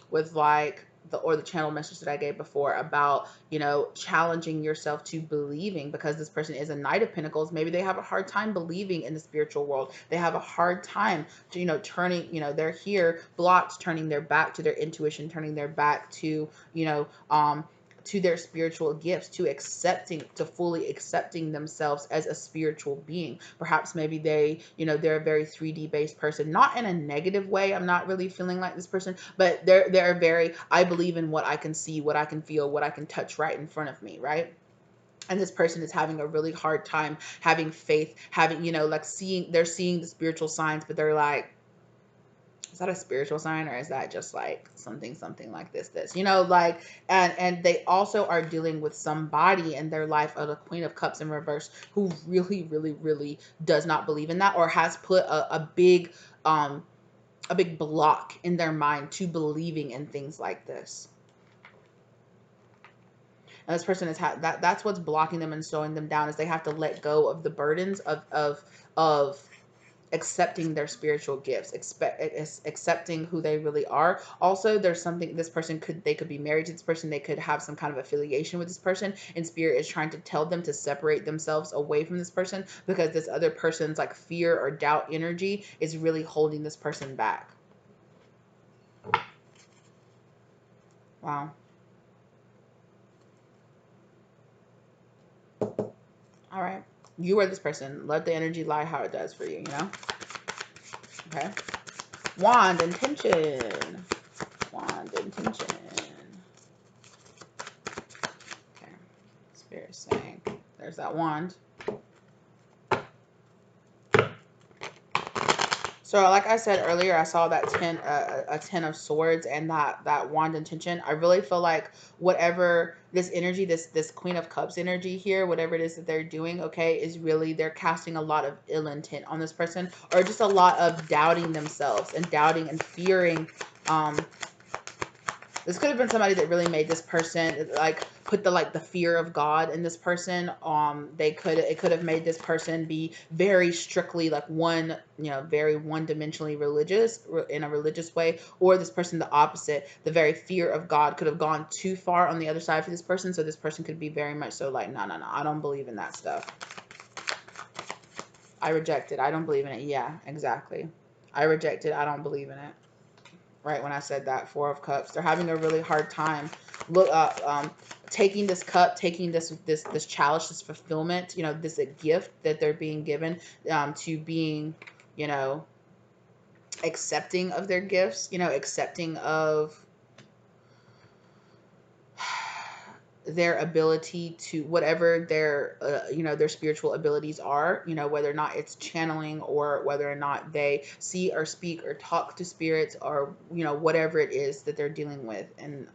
With like the channel message that I gave before about, challenging yourself to believing, because this person is a Knight of Pentacles. Maybe they have a hard time believing in the spiritual world. They have a hard time to, turning, they're here blocked, turning their back to their intuition, turning their back to, to their spiritual gifts, to fully accepting themselves as a spiritual being. Perhaps maybe they're a very 3D based person, not in a negative way. I'm not really feeling like this person, but they're very, I believe in what I can see, what I can feel, what I can touch right in front of me, right? And this person is having a really hard time having faith, having, like they're seeing the spiritual signs, but they're like, is that a spiritual sign, or is that just like something like this, like, and they also are dealing with somebody in their life, of the Queen of Cups in reverse, who really, really, really does not believe in that, or has put a big a big block in their mind to believing in things like this. And this person is that's what's blocking them and slowing them down, is they have to let go of the burdens of accepting their spiritual gifts, accepting who they really are. Also, there's something, this person they could be married to this person, they could have some kind of affiliation with this person, and spirit is trying to tell them to separate themselves away from this person, because this other person's like fear or doubt energy is really holding this person back. Wow. All right. You are this person. Let the energy lie how it does for you, you know? Okay. Wand, intention. Wand, intention. Okay. Spirit saying, there's that wand. So like I said earlier, I saw that a 10 of swords and that wand intention. I really feel like whatever this energy, this Queen of Cups energy here, whatever it is that they're doing, okay, is really, they're casting a lot of ill intent on this person, or just a lot of doubting themselves and doubting and fearing. This could have been somebody that really made this person like put the fear of God in this person. It could have made this person be very strictly like very one-dimensionally religious in a religious way, or this person the opposite. The very fear of God could have gone too far on the other side for this person, so this person could be very much so like, no, I don't believe in that stuff. I reject it. I don't believe in it. Yeah, exactly. I reject it. I don't believe in it. Right when I said that, Four of Cups, they're having a really hard time taking this cup, taking this chalice, this fulfillment, this a gift that they're being given, to being, accepting of their gifts, accepting of their ability to whatever their their spiritual abilities are, whether or not it's channeling, or whether or not they see or speak or talk to spirits, or whatever it is that they're dealing with. And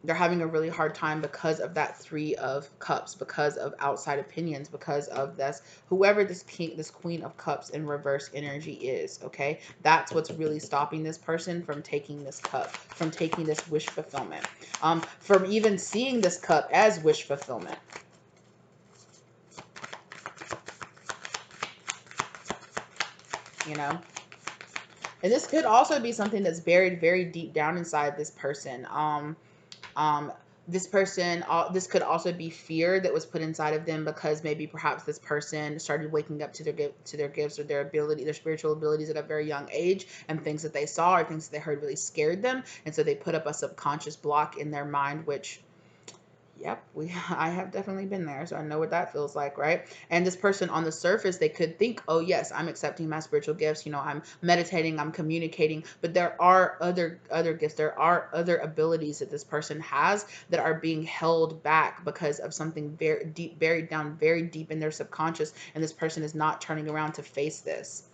they're having a really hard time because of that Three of Cups, because of outside opinions, because of this, whoever this Queen of Cups in reverse energy is, okay? That's what's really stopping this person from taking this cup, from taking this wish fulfillment, from even seeing this cup as wish fulfillment. And this could also be something that's buried very deep down inside this person. This person, this could also be fear that was put inside of them, because maybe perhaps this person started waking up to their gifts or their spiritual abilities at a very young age, and things that they saw or things that they heard really scared them, and so they put up a subconscious block in their mind, which, yep, I have definitely been there, so I know what that feels like, right? And this person on the surface, they could think, oh yes, I'm accepting my spiritual gifts, I'm meditating, I'm communicating, but there are other gifts, there are other abilities that this person has that are being held back because of something very deep, buried down very deep in their subconscious, and this person is not turning around to face this.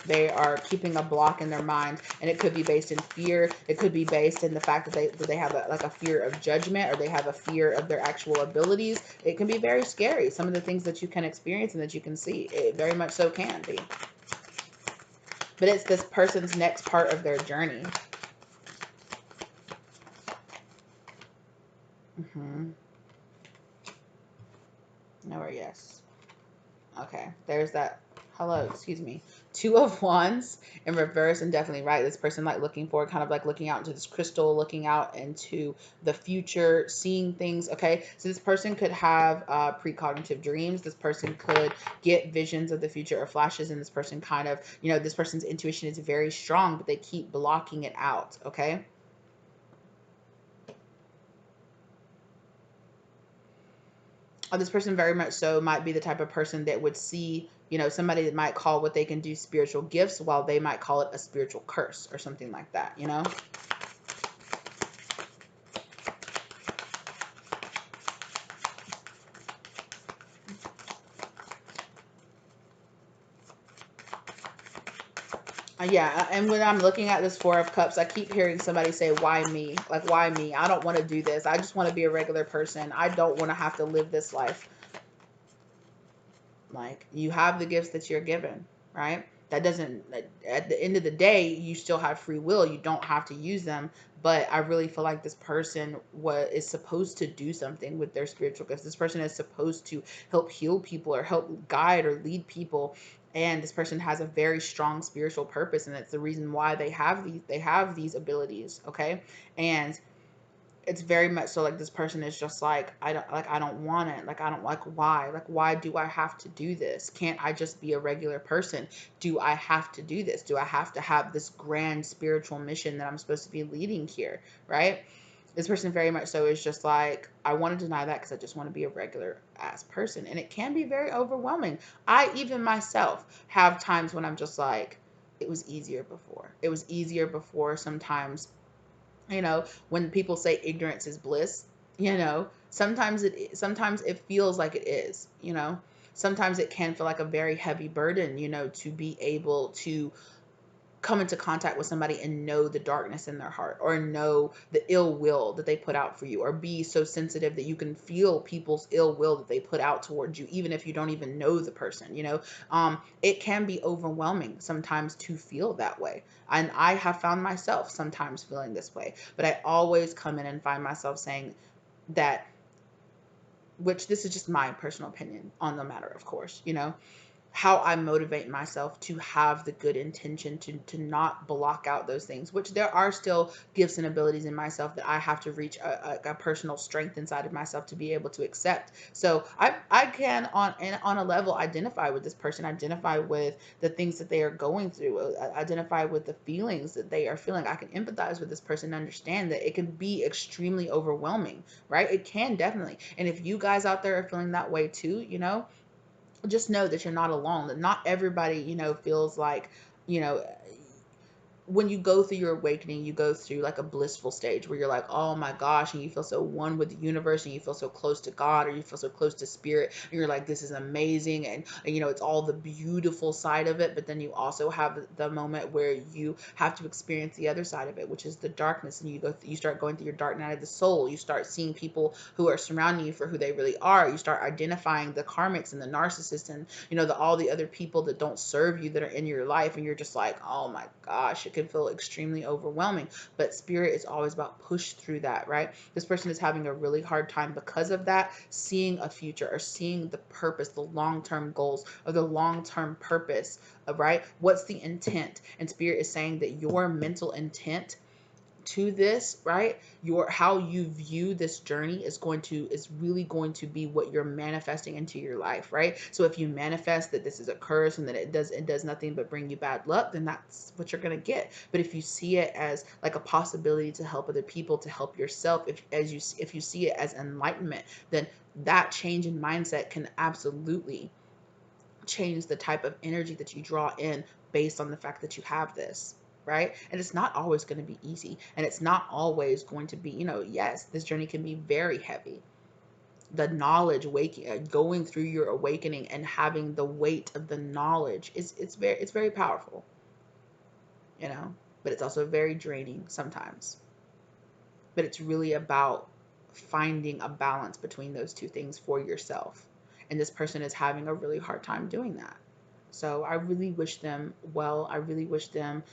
They are keeping a block in their mind, and it could be based in fear. It could be based in the fact that they have a fear of judgment, or they have a fear of their actual abilities. It can be very scary. Some of the things that you can experience and that you can see, it very much so can be. But it's this person's next part of their journey. No or yes. Okay, there's that. Hello, excuse me. Two of Wands in reverse, and definitely right. This person like looking forward, kind of like looking out into this crystal, looking out into the future, seeing things. Okay, so this person could have precognitive dreams. This person could get visions of the future or flashes, and this person kind of, this person's intuition is very strong, but they keep blocking it out. Okay. This person very much so might be the type of person that would see, somebody that might call what they can do spiritual gifts, while they might call it a spiritual curse or something like that, Yeah, and when I'm looking at this Four of Cups, I keep hearing somebody say, why me? Like, why me? I don't want to do this. I just want to be a regular person. I don't want to have to live this life. Like, you have the gifts that you're given, right? That doesn't, at the end of the day, you still have free will. You don't have to use them. But I really feel like this person is supposed to do something with their spiritual gifts. This person is supposed to help heal people or help guide or lead people. And this person has a very strong spiritual purpose, and it's the reason why they have these abilities. Okay. And it's very much so like this person is just like, I don't want it. Like, I don't, like, why do I have to do this? Can't I just be a regular person? Do I have to do this? Do I have to have this grand spiritual mission that I'm supposed to be leading here? Right? This person very much so is just like, I want to deny that because I just want to be a regular ass person. And it can be very overwhelming. I even myself have times when I'm just like, it was easier before. It was easier before sometimes. When people say ignorance is bliss, sometimes it feels like it is. Sometimes it can feel like a very heavy burden, to be able to come into contact with somebody and know the darkness in their heart, or know the ill will that they put out for you, or be so sensitive that you can feel people's ill will that they put out towards you, even if you don't even know the person. It can be overwhelming sometimes to feel that way, and I have found myself sometimes feeling this way, but I always come in and find myself saying that, which this is just my personal opinion on the matter, of course, how I motivate myself to have the good intention to not block out those things, which there are still gifts and abilities in myself that I have to reach a personal strength inside of myself to be able to accept. So I can on a level identify with this person, identify with the things that they are going through, identify with the feelings that they are feeling. I can empathize with this person and understand that it can be extremely overwhelming, right? It can definitely. And if you guys out there are feeling that way too, just know that you're not alone, that not everybody, feels like, you know, when you go through your awakening, you go through like a blissful stage where you're like, oh my gosh, and you feel so one with the universe, and you feel so close to God, or you feel so close to spirit, and you're like, this is amazing, and it's all the beautiful side of it. But then you also have the moment where you have to experience the other side of it, which is the darkness, and you start going through your dark night of the soul. You start seeing people who are surrounding you for who they really are. You start identifying the karmics and the narcissists, and all the other people that don't serve you that are in your life, and you're just like, oh my gosh, it can feel extremely overwhelming. But spirit is always about push through that, right? This person is having a really hard time because of that, seeing a future or seeing the purpose, the long-term goals, or the long-term purpose of, right? What's the intent? And spirit is saying that your mental intent to this, right? How you view this journey is really going to be what you're manifesting into your life, right? So if you manifest that this is a curse and that it does nothing but bring you bad luck, then that's what you're going to get. But if you see it as like a possibility to help other people, to help yourself, if you see it as enlightenment, then that change in mindset can absolutely change the type of energy that you draw in based on the fact that you have this, right? And it's not always going to be easy, and it's not always going to be, yes, this journey can be very heavy. The knowledge, going through your awakening and having the weight of the knowledge it's very powerful, but it's also very draining sometimes. But it's really about finding a balance between those two things for yourself. And this person is having a really hard time doing that. So I really wish them well. I really wish them,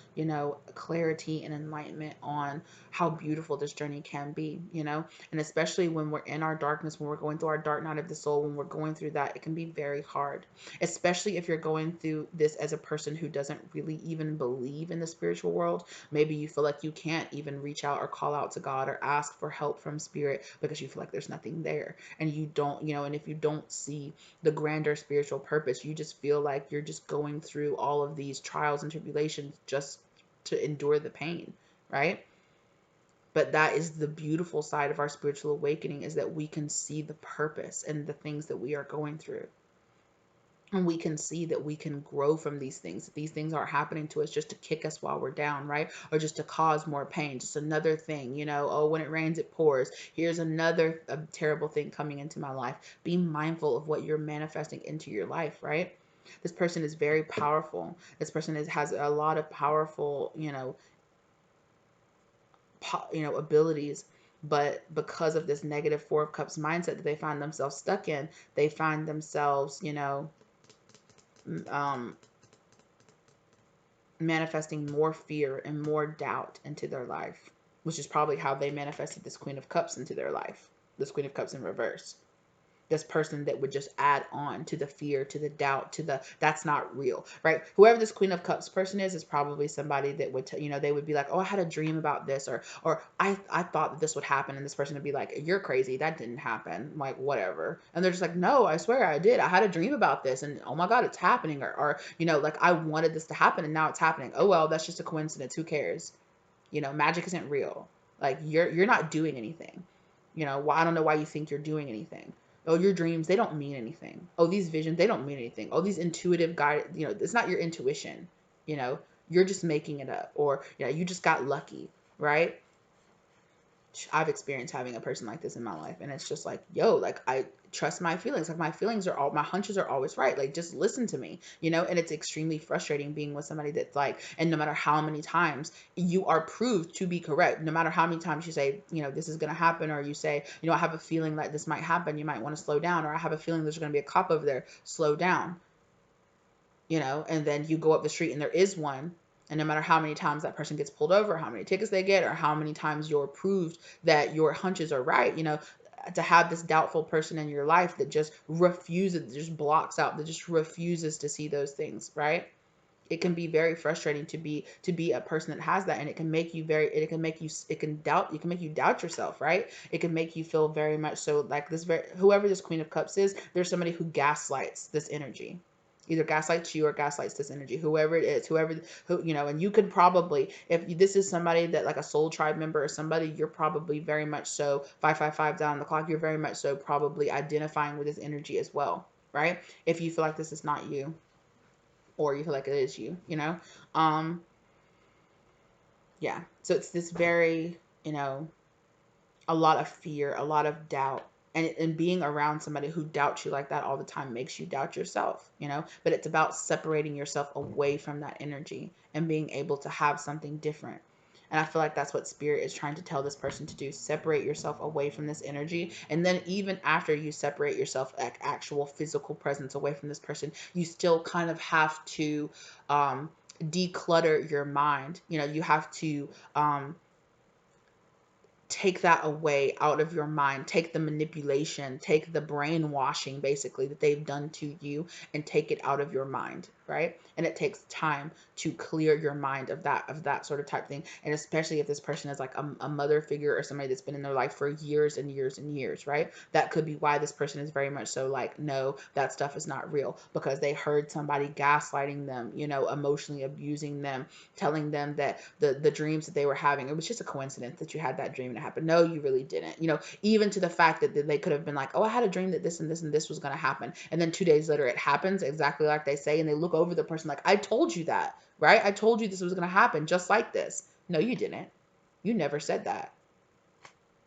clarity and enlightenment on how beautiful this journey can be, and especially when we're in our darkness, when we're going through our dark night of the soul, when we're going through that, it can be very hard, especially if you're going through this as a person who doesn't really even believe in the spiritual world. Maybe you feel like you can't even reach out or call out to God or ask for help from spirit because you feel like there's nothing there, and you don't, and if you don't see the grander spiritual purpose, you just feel like you're just going through all of these trials and tribulations just to endure the pain, right? But that is the beautiful side of our spiritual awakening, is that we can see the purpose in the things that we are going through. And we can see that we can grow from these things. These things aren't happening to us just to kick us while we're down, right? Or just to cause more pain. Just another thing, oh, when it rains, it pours. Here's another terrible thing coming into my life. Be mindful of what you're manifesting into your life, right? This person is very powerful. This person has a lot of powerful, abilities. But because of this negative Four of Cups mindset that they find themselves stuck in, they find themselves, um, manifesting more fear and more doubt into their life, which is probably how they manifested this Queen of Cups into their life. This Queen of Cups in reverse. This person that would just add on to the fear, to the doubt, to the that's not real, right? Whoever this Queen of Cups person is probably somebody that would, they would be like, oh, I had a dream about this, or I thought that this would happen, and this person would be like, you're crazy, that didn't happen, like whatever, and they're just like, no, I swear I did, I had a dream about this, and oh my God, it's happening, or like I wanted this to happen, and now it's happening. Oh well, that's just a coincidence. Who cares? Magic isn't real. Like you're not doing anything. I don't know why you think you're doing anything. Oh, your dreams, they don't mean anything. Oh, these visions, they don't mean anything. Oh, these intuitive guide, it's not your intuition. You're just making it up, or you just got lucky, right? I've experienced having a person like this in my life, and it's just like, yo, like I trust my feelings. Like my hunches are always right. Like just listen to me, and it's extremely frustrating being with somebody that's like, and no matter how many times you are proved to be correct, no matter how many times you say, this is going to happen, or you say, I have a feeling that this might happen, you might want to slow down, or I have a feeling there's going to be a cop over there, slow down, and then you go up the street and there is one. And no matter how many times that person gets pulled over, how many tickets they get, or how many times you're proved that your hunches are right, to have this doubtful person in your life that just refuses, just blocks out, that just refuses to see those things, right? It can be very frustrating to be a person that has that, and it can make you doubt yourself, right? It can make you feel very much so like whoever this Queen of Cups is, there's somebody who gaslights this energy. Either gaslights you or gaslights this energy, whoever it is, and you could probably, if this is somebody that like a soul tribe member or somebody, you're probably very much so 555 down the clock, you're very much so probably identifying with this energy as well, right? If you feel like this is not you, or you feel like it is you, yeah. So it's this very, a lot of fear, a lot of doubt. And being around somebody who doubts you like that all the time makes you doubt yourself, but it's about separating yourself away from that energy and being able to have something different. And I feel like that's what spirit is trying to tell this person to do. Separate yourself away from this energy. And then even after you separate yourself, like actual physical presence away from this person, you still kind of have to declutter your mind. You have to take that away out of your mind, take the manipulation, take the brainwashing basically that they've done to you, and take it out of your mind, right? And it takes time to clear your mind of that sort of type thing. And especially if this person is like a mother figure or somebody that's been in their life for years and years and years, right? That could be why this person is very much so like, no, that stuff is not real, because they heard somebody gaslighting them, emotionally abusing them, telling them that the dreams that they were having, it was just a coincidence that you had that dream and it happened. No, you really didn't. Even to the fact that they could have been like, oh, I had a dream that this and this and this was going to happen, and then 2 days later it happens exactly like they say, and they look over the person like, I told you that, right? I told you this was going to happen just like this. No, you didn't. You never said that.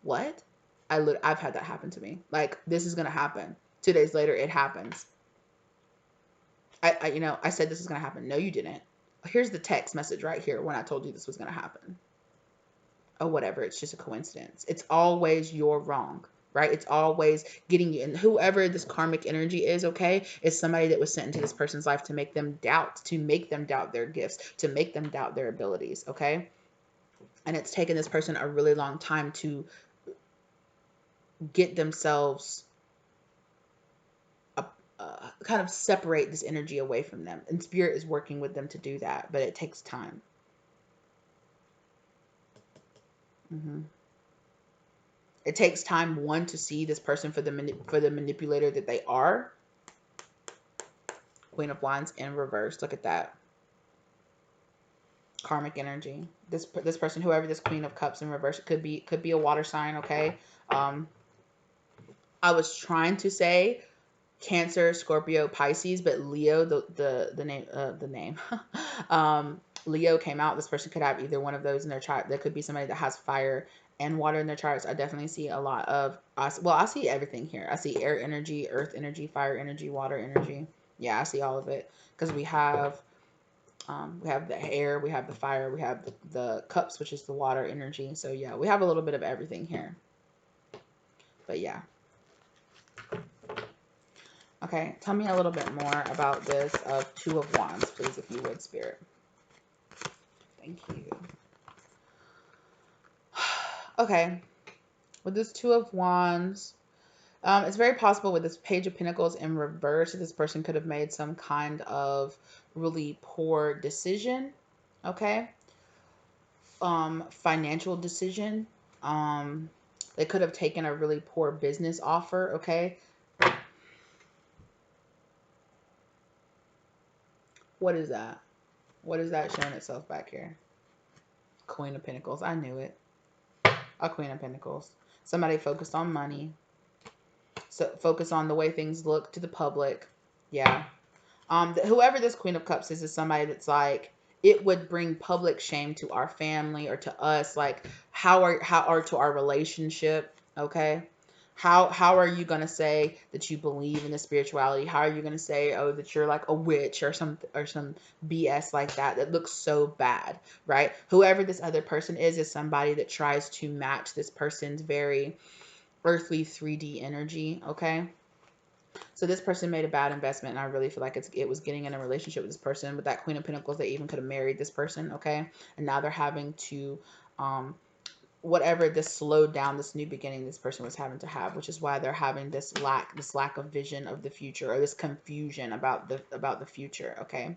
What? I've had that happen to me. Like, this is going to happen. 2 days later it happens. I said this is going to happen. No, you didn't. Here's the text message right here when I told you this was going to happen. Oh, whatever. It's just a coincidence. It's always you're wrong, right? It's always getting you. And whoever this karmic energy is, okay, is somebody that was sent into this person's life to make them doubt their gifts, to make them doubt their abilities, okay? And it's taken this person a really long time to get themselves kind of separate this energy away from them. And spirit is working with them to do that, but it takes time. It takes time, one, to see this person for the manipulator that they are. Queen of Wands in reverse. Look at that. Karmic energy. This person, whoever this Queen of Cups in reverse, could be a water sign, okay? I was trying to say Cancer, Scorpio, Pisces, but Leo, the name Leo came out. This person could have either one of those in their chart. There could be somebody that has fire and water in their charts. I definitely see a lot of I see everything here. I see air energy, earth energy, fire energy, water energy. Yeah, I see all of it, because we have the air, we have the fire, we have the cups, which is the water energy. So yeah, we have a little bit of everything here. But yeah. Okay, tell me a little bit more about this Two of Wands, please, if you would, Spirit. Thank you. Okay. With this Two of Wands, it's very possible with this Page of Pentacles in reverse, this person could have made some kind of really poor decision. Okay. Financial decision. They could have taken a really poor business offer. Okay. What is that? What is that showing itself back here? Queen of Pentacles. I knew it. A Queen of Pentacles. Somebody focused on money. So focus on the way things look to the public. Yeah. Whoever this Queen of Cups is somebody that's like, it would bring public shame to our family or to us. Like, how are to our relationship. Okay. How are you going to say that you believe in the spirituality? How are you going to say, oh, that you're like a witch or some BS like that looks so bad, right? Whoever this other person is somebody that tries to match this person's very earthly 3D energy, okay? So this person made a bad investment, and I really feel like it was getting in a relationship with this person. With that Queen of Pentacles, they even could have married this person, okay? And now they're having to whatever this slowed down this new beginning this person was having to have, which is why they're having this lack of vision of the future, or this confusion about the future. Okay,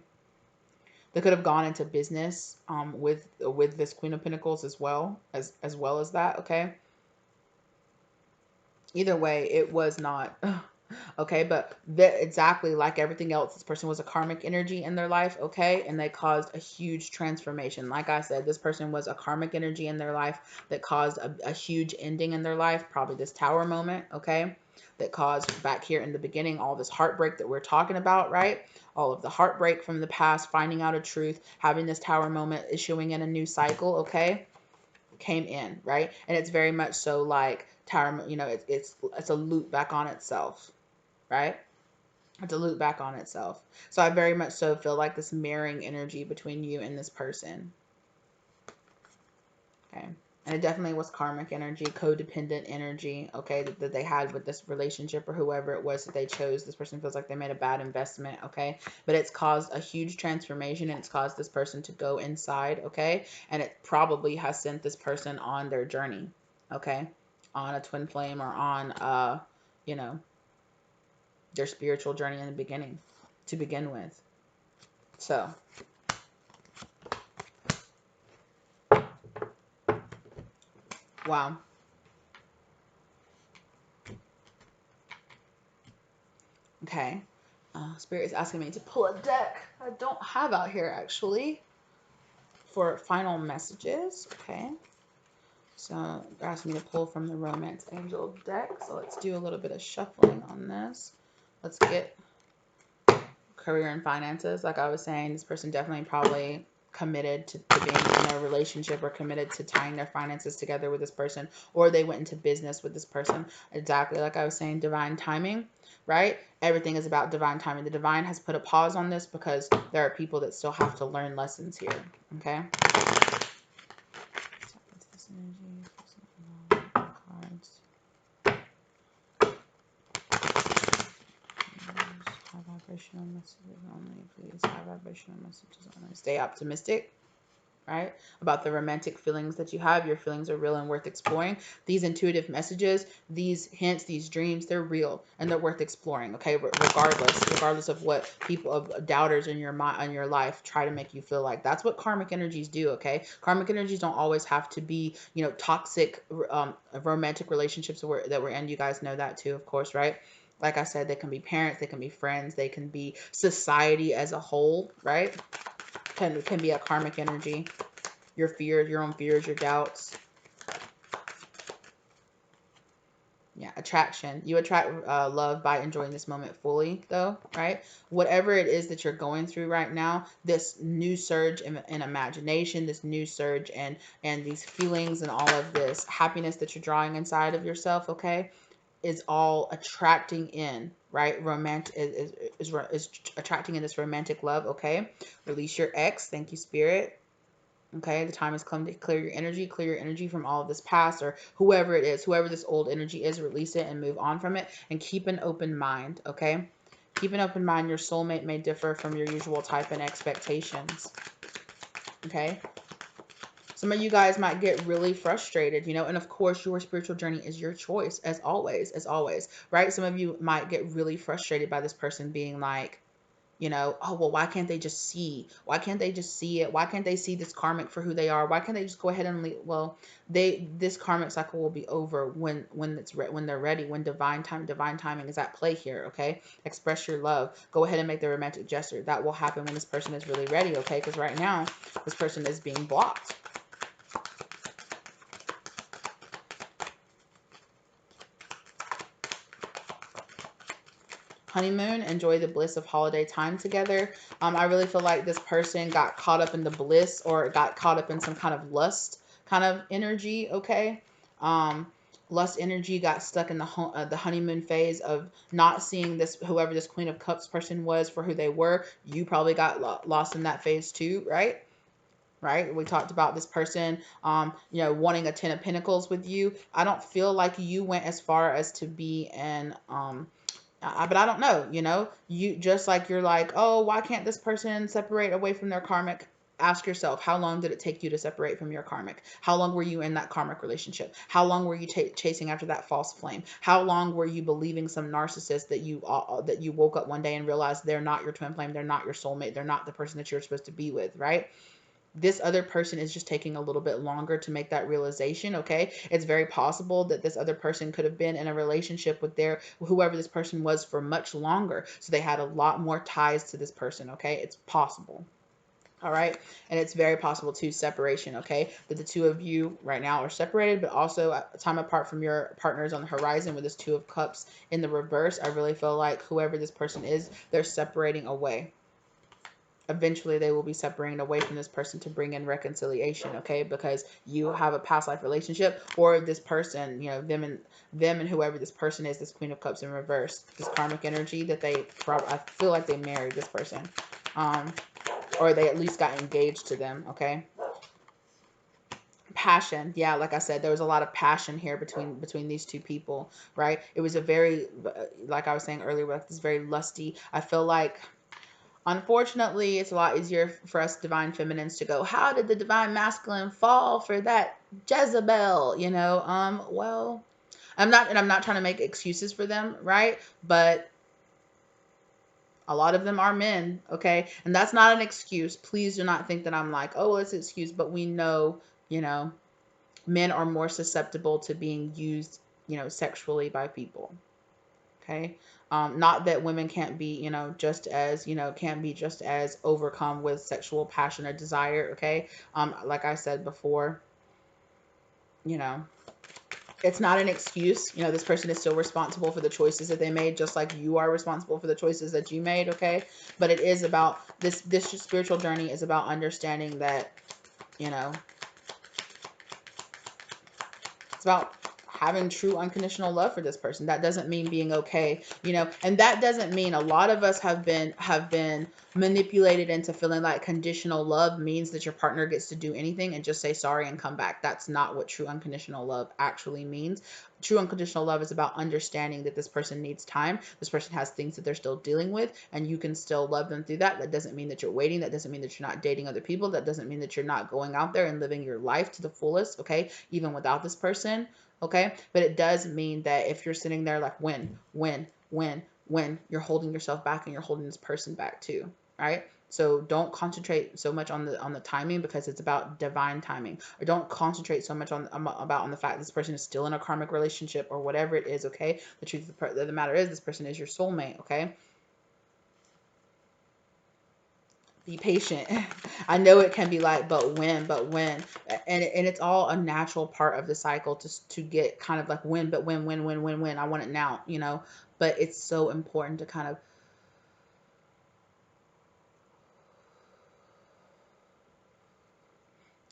they could have gone into business with this Queen of Pentacles as well as that. Okay, either way, it was not okay, but exactly like everything else, this person was a karmic energy in their life, okay, and they caused a huge transformation. Like I said, this person was a karmic energy in their life that caused a huge ending in their life, probably this Tower moment, okay, that caused back here in the beginning all this heartbreak that we're talking about, right? All of the heartbreak from the past, finding out a truth, having this Tower moment, issuing in a new cycle, okay, came in, right? And it's very much so like Tower, you know, it's a loop back on itself, right? To loop back on itself. So I very much so feel like this mirroring energy between you and this person. Okay. And it definitely was karmic energy, codependent energy, okay, that they had with this relationship or whoever it was that they chose. This person feels like they made a bad investment, okay? But it's caused a huge transformation, and it's caused this person to go inside, okay? And it probably has sent this person on their journey, okay? On a twin flame, or on, you know, their spiritual journey in the beginning to begin with. So wow. Okay. Spirit is asking me to pull a deck I don't have out here actually for final messages. Okay. So they're asking me to pull from the Romance Angel deck. So let's do a little bit of shuffling on this. Let's get career and finances. Like I was saying, this person definitely probably committed to being in a relationship, or committed to tying their finances together with this person, or they went into business with this person. Exactly like I was saying, divine timing, right? Everything is about divine timing. The divine has put a pause on this because there are people that still have to learn lessons here. Okay. High vibrational messages only, please. High vibrational messages only. Stay optimistic, right? About the romantic feelings that you have. Your feelings are real and worth exploring. These intuitive messages, these hints, these dreams, they're real and they're worth exploring, okay? Regardless of what people, of doubters in your mind, in your life, try to make you feel like. That's what karmic energies do, okay? Karmic energies don't always have to be, you know, toxic romantic relationships that we're in. You guys know that too, of course, right? Like I said, they can be parents, they can be friends, they can be society as a whole, right? Can be a karmic energy. Your fears, your own fears, your doubts. Yeah, attraction. You attract love by enjoying this moment fully, though, right? Whatever it is that you're going through right now, this new surge in imagination, this new surge and these feelings and all of this happiness that you're drawing inside of yourself, okay, is all attracting in, right? Romantic is attracting in this romantic love, okay? Release your ex. Thank you, Spirit. Okay, the time has come to clear your energy from all of this past, or whoever it is, whoever this old energy is, release it and move on from it, and keep an open mind, okay? Keep an open mind. Your soulmate may differ from your usual type and expectations, okay? Some of you guys might get really frustrated, you know, and of course your spiritual journey is your choice as always, right? Some of you might get really frustrated by this person being like, you know, oh, well, why can't they just see? Why can't they just see it? Why can't they see this karmic for who they are? Why can't they just go ahead and leave? Well, this karmic cycle will be over when they're ready, when divine timing is at play here, okay? Express your love. Go ahead and make the romantic gesture. That will happen when this person is really ready, okay? Because right now, this person is being blocked. Honeymoon, enjoy the bliss of holiday time together. I really feel like this person got caught up in the bliss, or got caught up in some kind of lust kind of energy, okay? Lust energy, got stuck in the honeymoon phase of not seeing this, whoever this Queen of Cups person was, for who they were. You probably got lost in that phase too, right? Right? We talked about this person, you know, wanting a 10 of Pentacles with you. I don't feel like you went as far as to be an, but I don't know, you know, you just like, you're like, oh, why can't this person separate away from their karmic? Ask yourself, how long did it take you to separate from your karmic? How long were you in that karmic relationship? How long were you chasing after that false flame? How long were you believing some narcissist that you woke up one day and realized they're not your twin flame, they're not your soulmate, they're not the person that you're supposed to be with, right? This other person is just taking a little bit longer to make that realization, okay? It's very possible that this other person could have been in a relationship with whoever this person was for much longer, so they had a lot more ties to this person, okay? It's possible. All right. And it's very possible too, separation, okay? That the two of you right now are separated, but also a time apart from your partners on the horizon with this Two of Cups in the reverse. I really feel like whoever this person is, they're separating away. Eventually they will be separating away from this person to bring in reconciliation, okay? Because you have a past life relationship, or this person, you know, them and whoever this person is, this Queen of Cups in reverse, this karmic energy that I feel like they married this person, or they at least got engaged to them, okay? Passion, yeah, like I said, there was a lot of passion here between these two people, right? It was a very, like I was saying earlier, like this very lusty. I feel like, unfortunately, it's a lot easier for us divine feminines to go, how did the divine masculine fall for that Jezebel? You know, well, I'm not trying to make excuses for them, right? But a lot of them are men, okay? And that's not an excuse. Please do not think that I'm like, oh, it's an excuse, but we know, you know, men are more susceptible to being used, you know, sexually by people. Okay. Not that women can't be, you know, can't be just as overcome with sexual passion or desire. Okay. Like I said before, you know, it's not an excuse. You know, this person is still responsible for the choices that they made, just like you are responsible for the choices that you made. Okay. But it is about this spiritual journey is about understanding that, you know, it's about having true unconditional love for this person. That doesn't mean being okay, you know, and that doesn't mean, a lot of us have been manipulated into feeling like conditional love means that your partner gets to do anything and just say sorry and come back. That's not what true unconditional love actually means. True unconditional love is about understanding that this person needs time. This person has things that they're still dealing with, and you can still love them through that. That doesn't mean that you're waiting. That doesn't mean that you're not dating other people. That doesn't mean that you're not going out there and living your life to the fullest, okay? Even without this person, okay? But it does mean that if you're sitting there like, when, you're holding yourself back, and you're holding this person back too, right? So don't concentrate so much on the timing, because it's about divine timing. Or don't concentrate so much on the fact this person is still in a karmic relationship or whatever it is, okay? The truth of the matter is, this person is your soulmate, okay? Be patient. I know it can be like, but when, and it's all a natural part of the cycle to get kind of like, when. I want it now, you know. But it's so important to kind of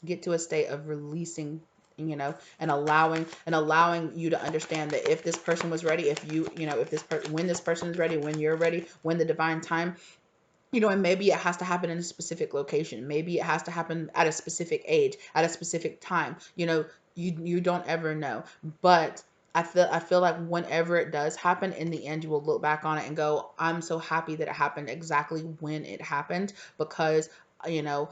get to a state of releasing, you know, and allowing you to understand that if this person was ready, if you know, when this person is ready, when you're ready, when the divine time, you know, and maybe it has to happen in a specific location. Maybe it has to happen at a specific age, at a specific time. You know, you don't ever know. But I feel like whenever it does happen, in the end, you will look back on it and go, I'm so happy that it happened exactly when it happened, because, you know,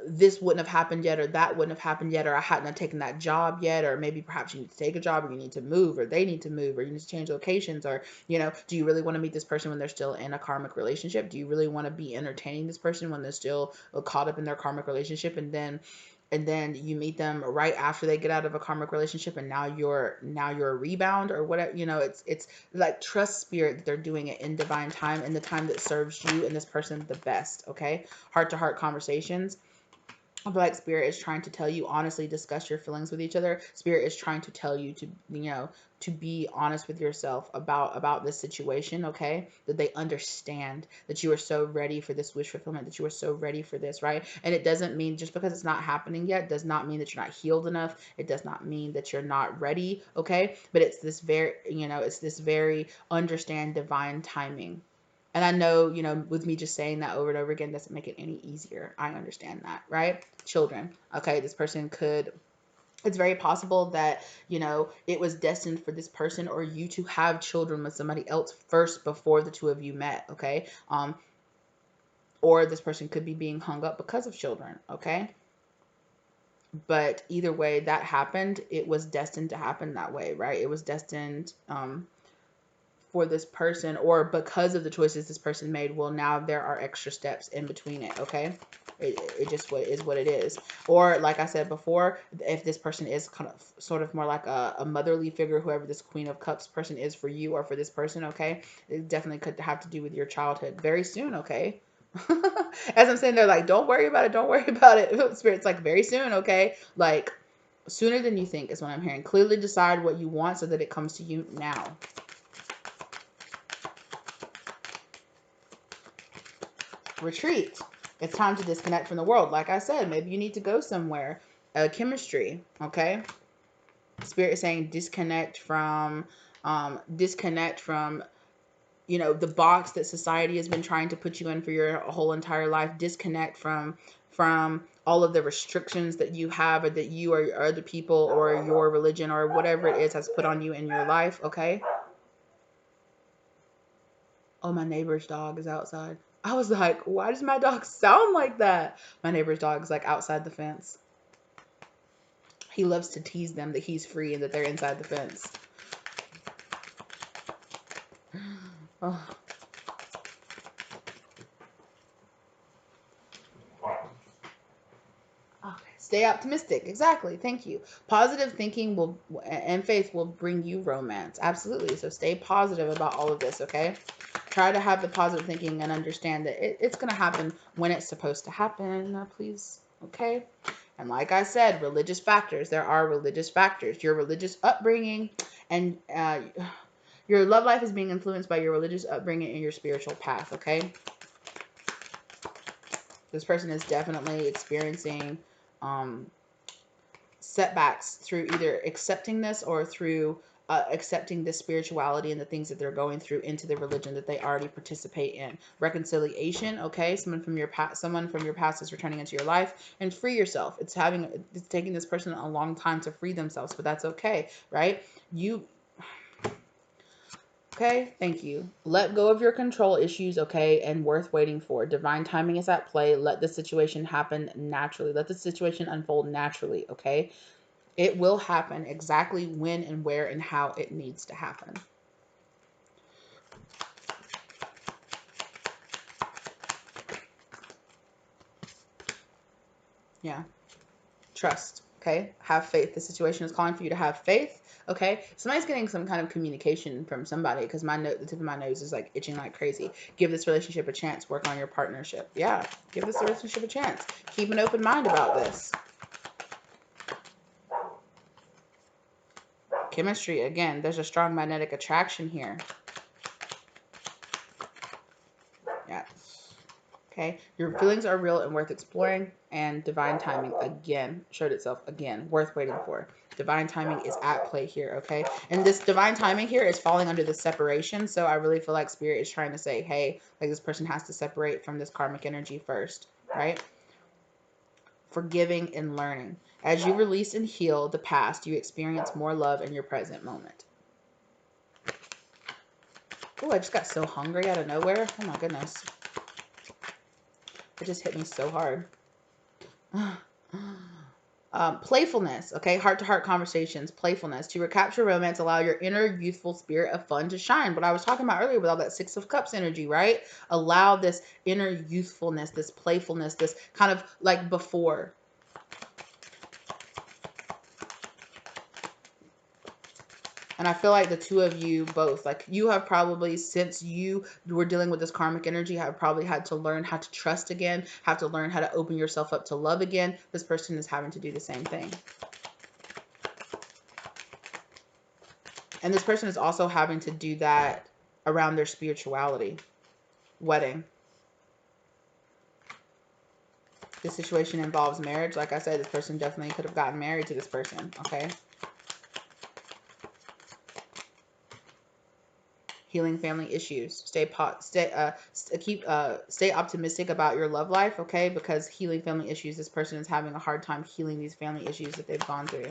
this wouldn't have happened yet, or that wouldn't have happened yet, or I hadn't have taken that job yet, or maybe perhaps you need to take a job, or you need to move, or they need to move, or you need to change locations, or, you know, do you really want to meet this person when they're still in a karmic relationship? Do you really want to be entertaining this person when they're still caught up in their karmic relationship? And then you meet them right after they get out of a karmic relationship, and now you're a rebound or whatever. You know, it's like, trust spirit that they're doing it in divine time, in the time that serves you and this person the best. Okay, heart to heart conversations. I feel like spirit is trying to tell you, honestly discuss your feelings with each other. Spirit is trying to tell you to, you know, to be honest with yourself about this situation. Okay, that they understand that you are so ready for this wish fulfillment, that you are so ready for this, right? And it doesn't mean, just because it's not happening yet does not mean that you're not healed enough. It does not mean that you're not ready. Okay, but it's this very, you know, it's this very understand divine timing. And I know, you know, with me just saying that over and over again doesn't make it any easier. I understand that, right? Children. Okay, this person could, it's very possible that, you know, it was destined for this person or you to have children with somebody else first before the two of you met. Okay. Or this person could be being hung up because of children. Okay. But either way that happened, it was destined to happen that way, right? It was destined, for this person, or because of the choices this person made. Well, now there are extra steps in between it. Okay, it just what it is. Or like I said before, if this person is kind of sort of more like a motherly figure, whoever this Queen of Cups person is for you or for this person, okay, it definitely could have to do with your childhood very soon. Okay. As I'm saying, they're like, don't worry about it, don't worry about it. Spirit's like, very soon. Okay, like sooner than you think is what I'm hearing. Clearly decide what you want so that it comes to you now. Retreat. It's time to disconnect from the world. Like I said, maybe you need to go somewhere. Chemistry. Okay. Spirit is saying disconnect from, you know, the box that society has been trying to put you in for your whole entire life. Disconnect from all of the restrictions that you have, or that you or other people or your religion or whatever it is has put on you in your life. Okay. Oh, my neighbor's dog is outside. I was like, why does my dog sound like that? My neighbor's dog is like outside the fence. He loves to tease them that he's free and that they're inside the fence. Oh. Okay. Stay optimistic. Exactly. Thank you. Positive thinking will and faith will bring you romance. Absolutely. So stay positive about all of this. Okay. Try to have the positive thinking and understand that it's going to happen when it's supposed to happen. Please. Okay. And like I said, religious factors. There are religious factors. Your religious upbringing and your love life is being influenced by your religious upbringing and your spiritual path. Okay. This person is definitely experiencing setbacks through either accepting this or through accepting the spirituality and the things that they're going through into the religion that they already participate in. Reconciliation. Okay, someone from your past is returning into your life, and free yourself. It's taking this person a long time to free themselves, but that's okay, right? Okay, thank you. Let go of your control issues, okay, and worth waiting for. Divine timing is at play. Let the situation happen naturally. Let the situation unfold naturally, okay? It will happen exactly when and where and how it needs to happen. Yeah. Trust, okay? Have faith. The situation is calling for you to have faith. Okay, somebody's getting some kind of communication from somebody, because the tip of my nose is like itching like crazy. Give this relationship a chance. Work on your partnership. Yeah, give this relationship a chance. Keep an open mind about this. Chemistry, again, there's a strong magnetic attraction here. Yeah. Okay, your feelings are real and worth exploring, and divine timing again showed itself again, worth waiting for. Divine timing is at play here, okay? And this divine timing here is falling under the separation, so I really feel like Spirit is trying to say, hey, like this person has to separate from this karmic energy first, right? Forgiving and learning. As you release and heal the past, you experience more love in your present moment. Oh, I just got so hungry out of nowhere. Oh my goodness. It just hit me so hard. Playfulness, okay? Heart-to-heart conversations, playfulness. To recapture romance, allow your inner youthful spirit of fun to shine. What I was talking about earlier with all that Six of Cups energy, right? Allow this inner youthfulness, this playfulness, this kind of like before. And I feel like the two of you both, like you have probably, since you were dealing with this karmic energy, have probably had to learn how to trust again, have to learn how to open yourself up to love again. This person is having to do the same thing. And this person is also having to do that around their spirituality. Wedding. This situation involves marriage. Like I said, this person definitely could have gotten married to this person, okay? Healing family issues. Stay optimistic about your love life, okay? Because healing family issues, this person is having a hard time healing these family issues that they've gone through.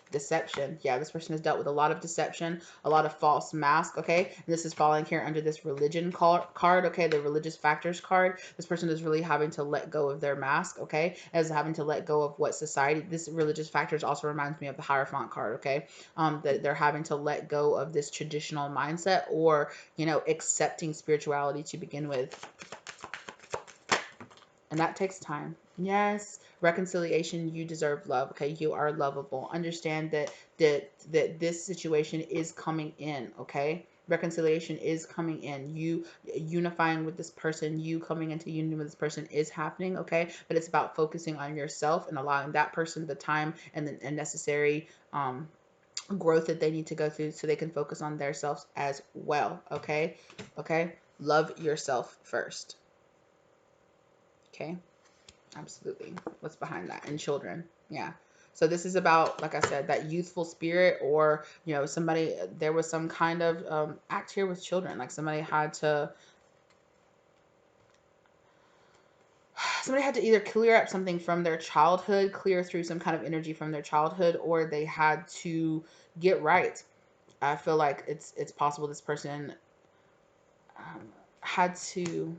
Deception. Yeah, this person has dealt with a lot of deception, a lot of false mask, okay? And this is falling here under this religion card, okay? The religious factors card. This person is really having to let go of their mask, okay? As having to let go of what society, this religious factors also reminds me of the Hierophant card, okay? That they're having to let go of this traditional mindset or, you know, accepting spirituality to begin with. And that takes time. Yes, reconciliation, you deserve love. Okay, you are lovable. Understand that this situation is coming in, okay? Reconciliation is coming in. You unifying with this person, you coming into union with this person is happening, okay? But it's about focusing on yourself and allowing that person the time and the necessary growth that they need to go through so they can focus on themselves as well, okay? Okay? Love yourself first. Okay? Absolutely. What's behind that? And children. Yeah. So this is about, like I said, that youthful spirit, or, you know, somebody, there was some kind of act here with children. Like somebody had to either clear up something from their childhood, clear through some kind of energy from their childhood, or they had to get right. I feel like it's possible this person had to,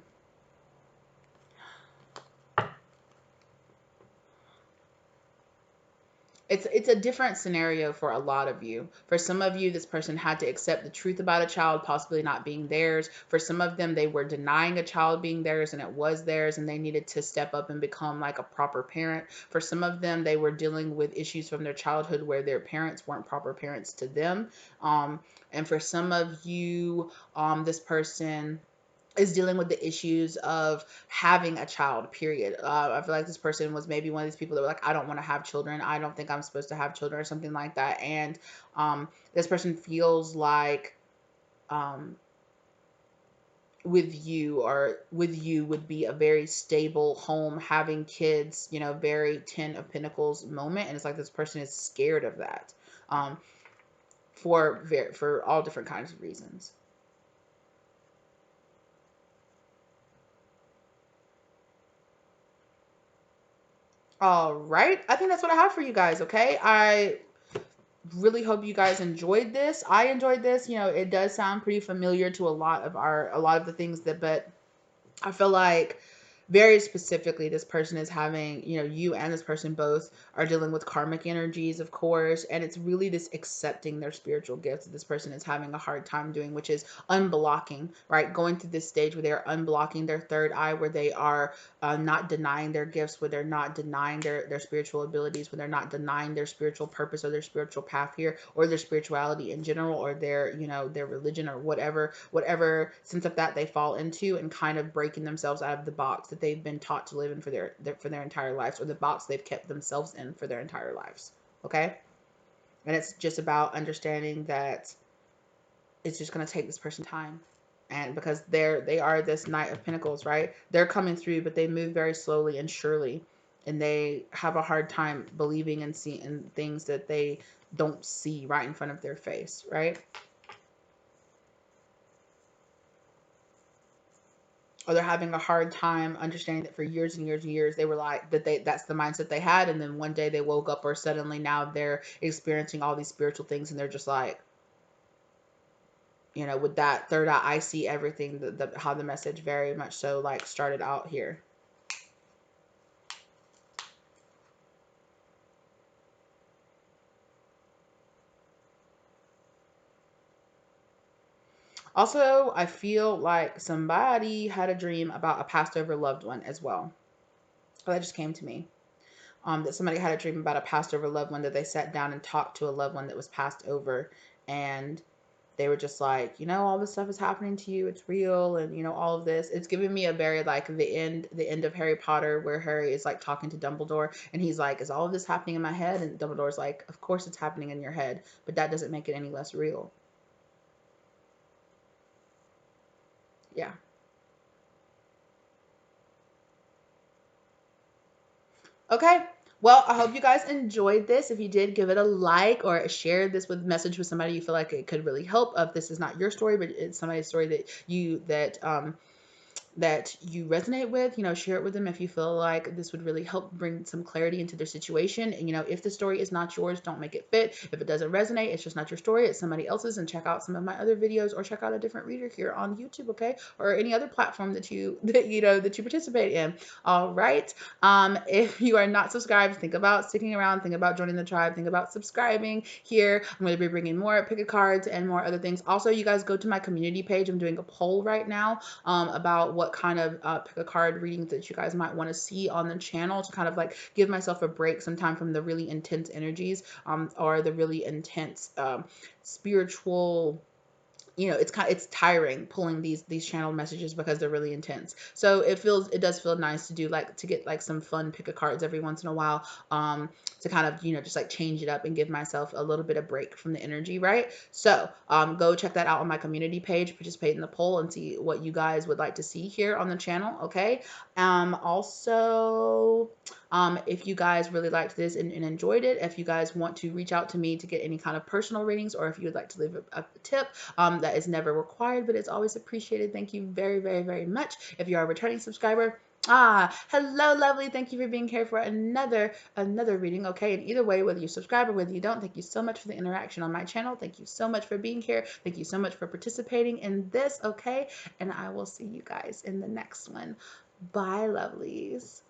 it's a different scenario for a lot of you. For some of you, this person had to accept the truth about a child possibly not being theirs. For some of them, they were denying a child being theirs and it was theirs, and they needed to step up and become like a proper parent. For some of them, they were dealing with issues from their childhood where their parents weren't proper parents to them. And for some of you, this person is dealing with the issues of having a child, period. I feel like this person was maybe one of these people that were like, I don't want to have children. I don't think I'm supposed to have children or something like that. And this person feels like with you, or with you would be a very stable home, having kids, you know, very 10 of Pentacles moment. And it's like this person is scared of that for all different kinds of reasons. All right. I think that's what I have for you guys. Okay. I really hope you guys enjoyed this. I enjoyed this. You know, it does sound pretty familiar to a lot of the things that, but I feel like very specifically this person is having, you know, you and this person both are dealing with karmic energies, of course, and it's really this accepting their spiritual gifts that this person is having a hard time doing, which is unblocking, right? Going through this stage where they are unblocking their third eye, where they are not denying their gifts, where they're not denying their spiritual abilities, where they're not denying their spiritual purpose or their spiritual path here, or their spirituality in general, or their, you know, their religion, or whatever sense of that they fall into, and kind of breaking themselves out of the box that they've been taught to live in for their entire lives, or the box they've kept themselves in for their entire lives. Okay? And it's just about understanding that it's just going to take this person time. And because they are this Knight of Pentacles, right? They're coming through, but they move very slowly and surely, and they have a hard time believing and seeing things that they don't see right in front of their face, right? Or they're having a hard time understanding that for years and years and years they were like that's the mindset they had, and then one day they woke up, or suddenly now they're experiencing all these spiritual things, and they're just like, you know, with that third eye, I see everything, how the message very much so like started out here. Also, I feel like somebody had a dream about a passed over loved one as well. Oh, that just came to me. That somebody had a dream about a passed over loved one, that they sat down and talked to a loved one that was passed over, and they were just like, all this stuff is happening to you, it's real, and all of this. It's giving me a very like the end of Harry Potter, where Harry is like talking to Dumbledore, and he's like, is all of this happening in my head? And Dumbledore's like, of course it's happening in your head, but that doesn't make it any less real. Yeah. Okay. Well, I hope you guys enjoyed this. If you did, give it a like or share this with message with somebody you feel like it could really help. If this is not your story, but it's somebody's story that you resonate with, share it with them if you feel like this would really help bring some clarity into their situation. And if the story is not yours, don't make it fit. If it doesn't resonate, it's just not your story, it's somebody else's. And check out some of my other videos, or check out a different reader here on YouTube, okay, or any other platform that you participate in. All right. If you are not subscribed, think about sticking around, think about joining the tribe, think about subscribing here. I'm going to be bringing more pick a cards and more other things. Also, you guys go to my community page. I'm doing a poll right now about what kind of pick a card readings that you guys might want to see on the channel, to kind of like give myself a break sometime from the really intense energies, or the really intense spiritual. It's tiring pulling these channel messages, because they're really intense. So it does feel nice to do, like, to get like some fun pick a cards every once in a while, to kind of just like change it up and give myself a little bit of break from the energy, right? So go check that out on my community page, participate in the poll, and see what you guys would like to see here on the channel. Okay. Also, if you guys really liked this and enjoyed it, if you guys want to reach out to me to get any kind of personal readings, or if you would like to leave a tip, that is never required, but it's always appreciated. Thank you very, very, very much. If you are a returning subscriber, hello, lovely. Thank you for being here for another reading. Okay, and either way, whether you subscribe or whether you don't, thank you so much for the interaction on my channel. Thank you so much for being here. Thank you so much for participating in this. Okay, and I will see you guys in the next one. Bye, lovelies.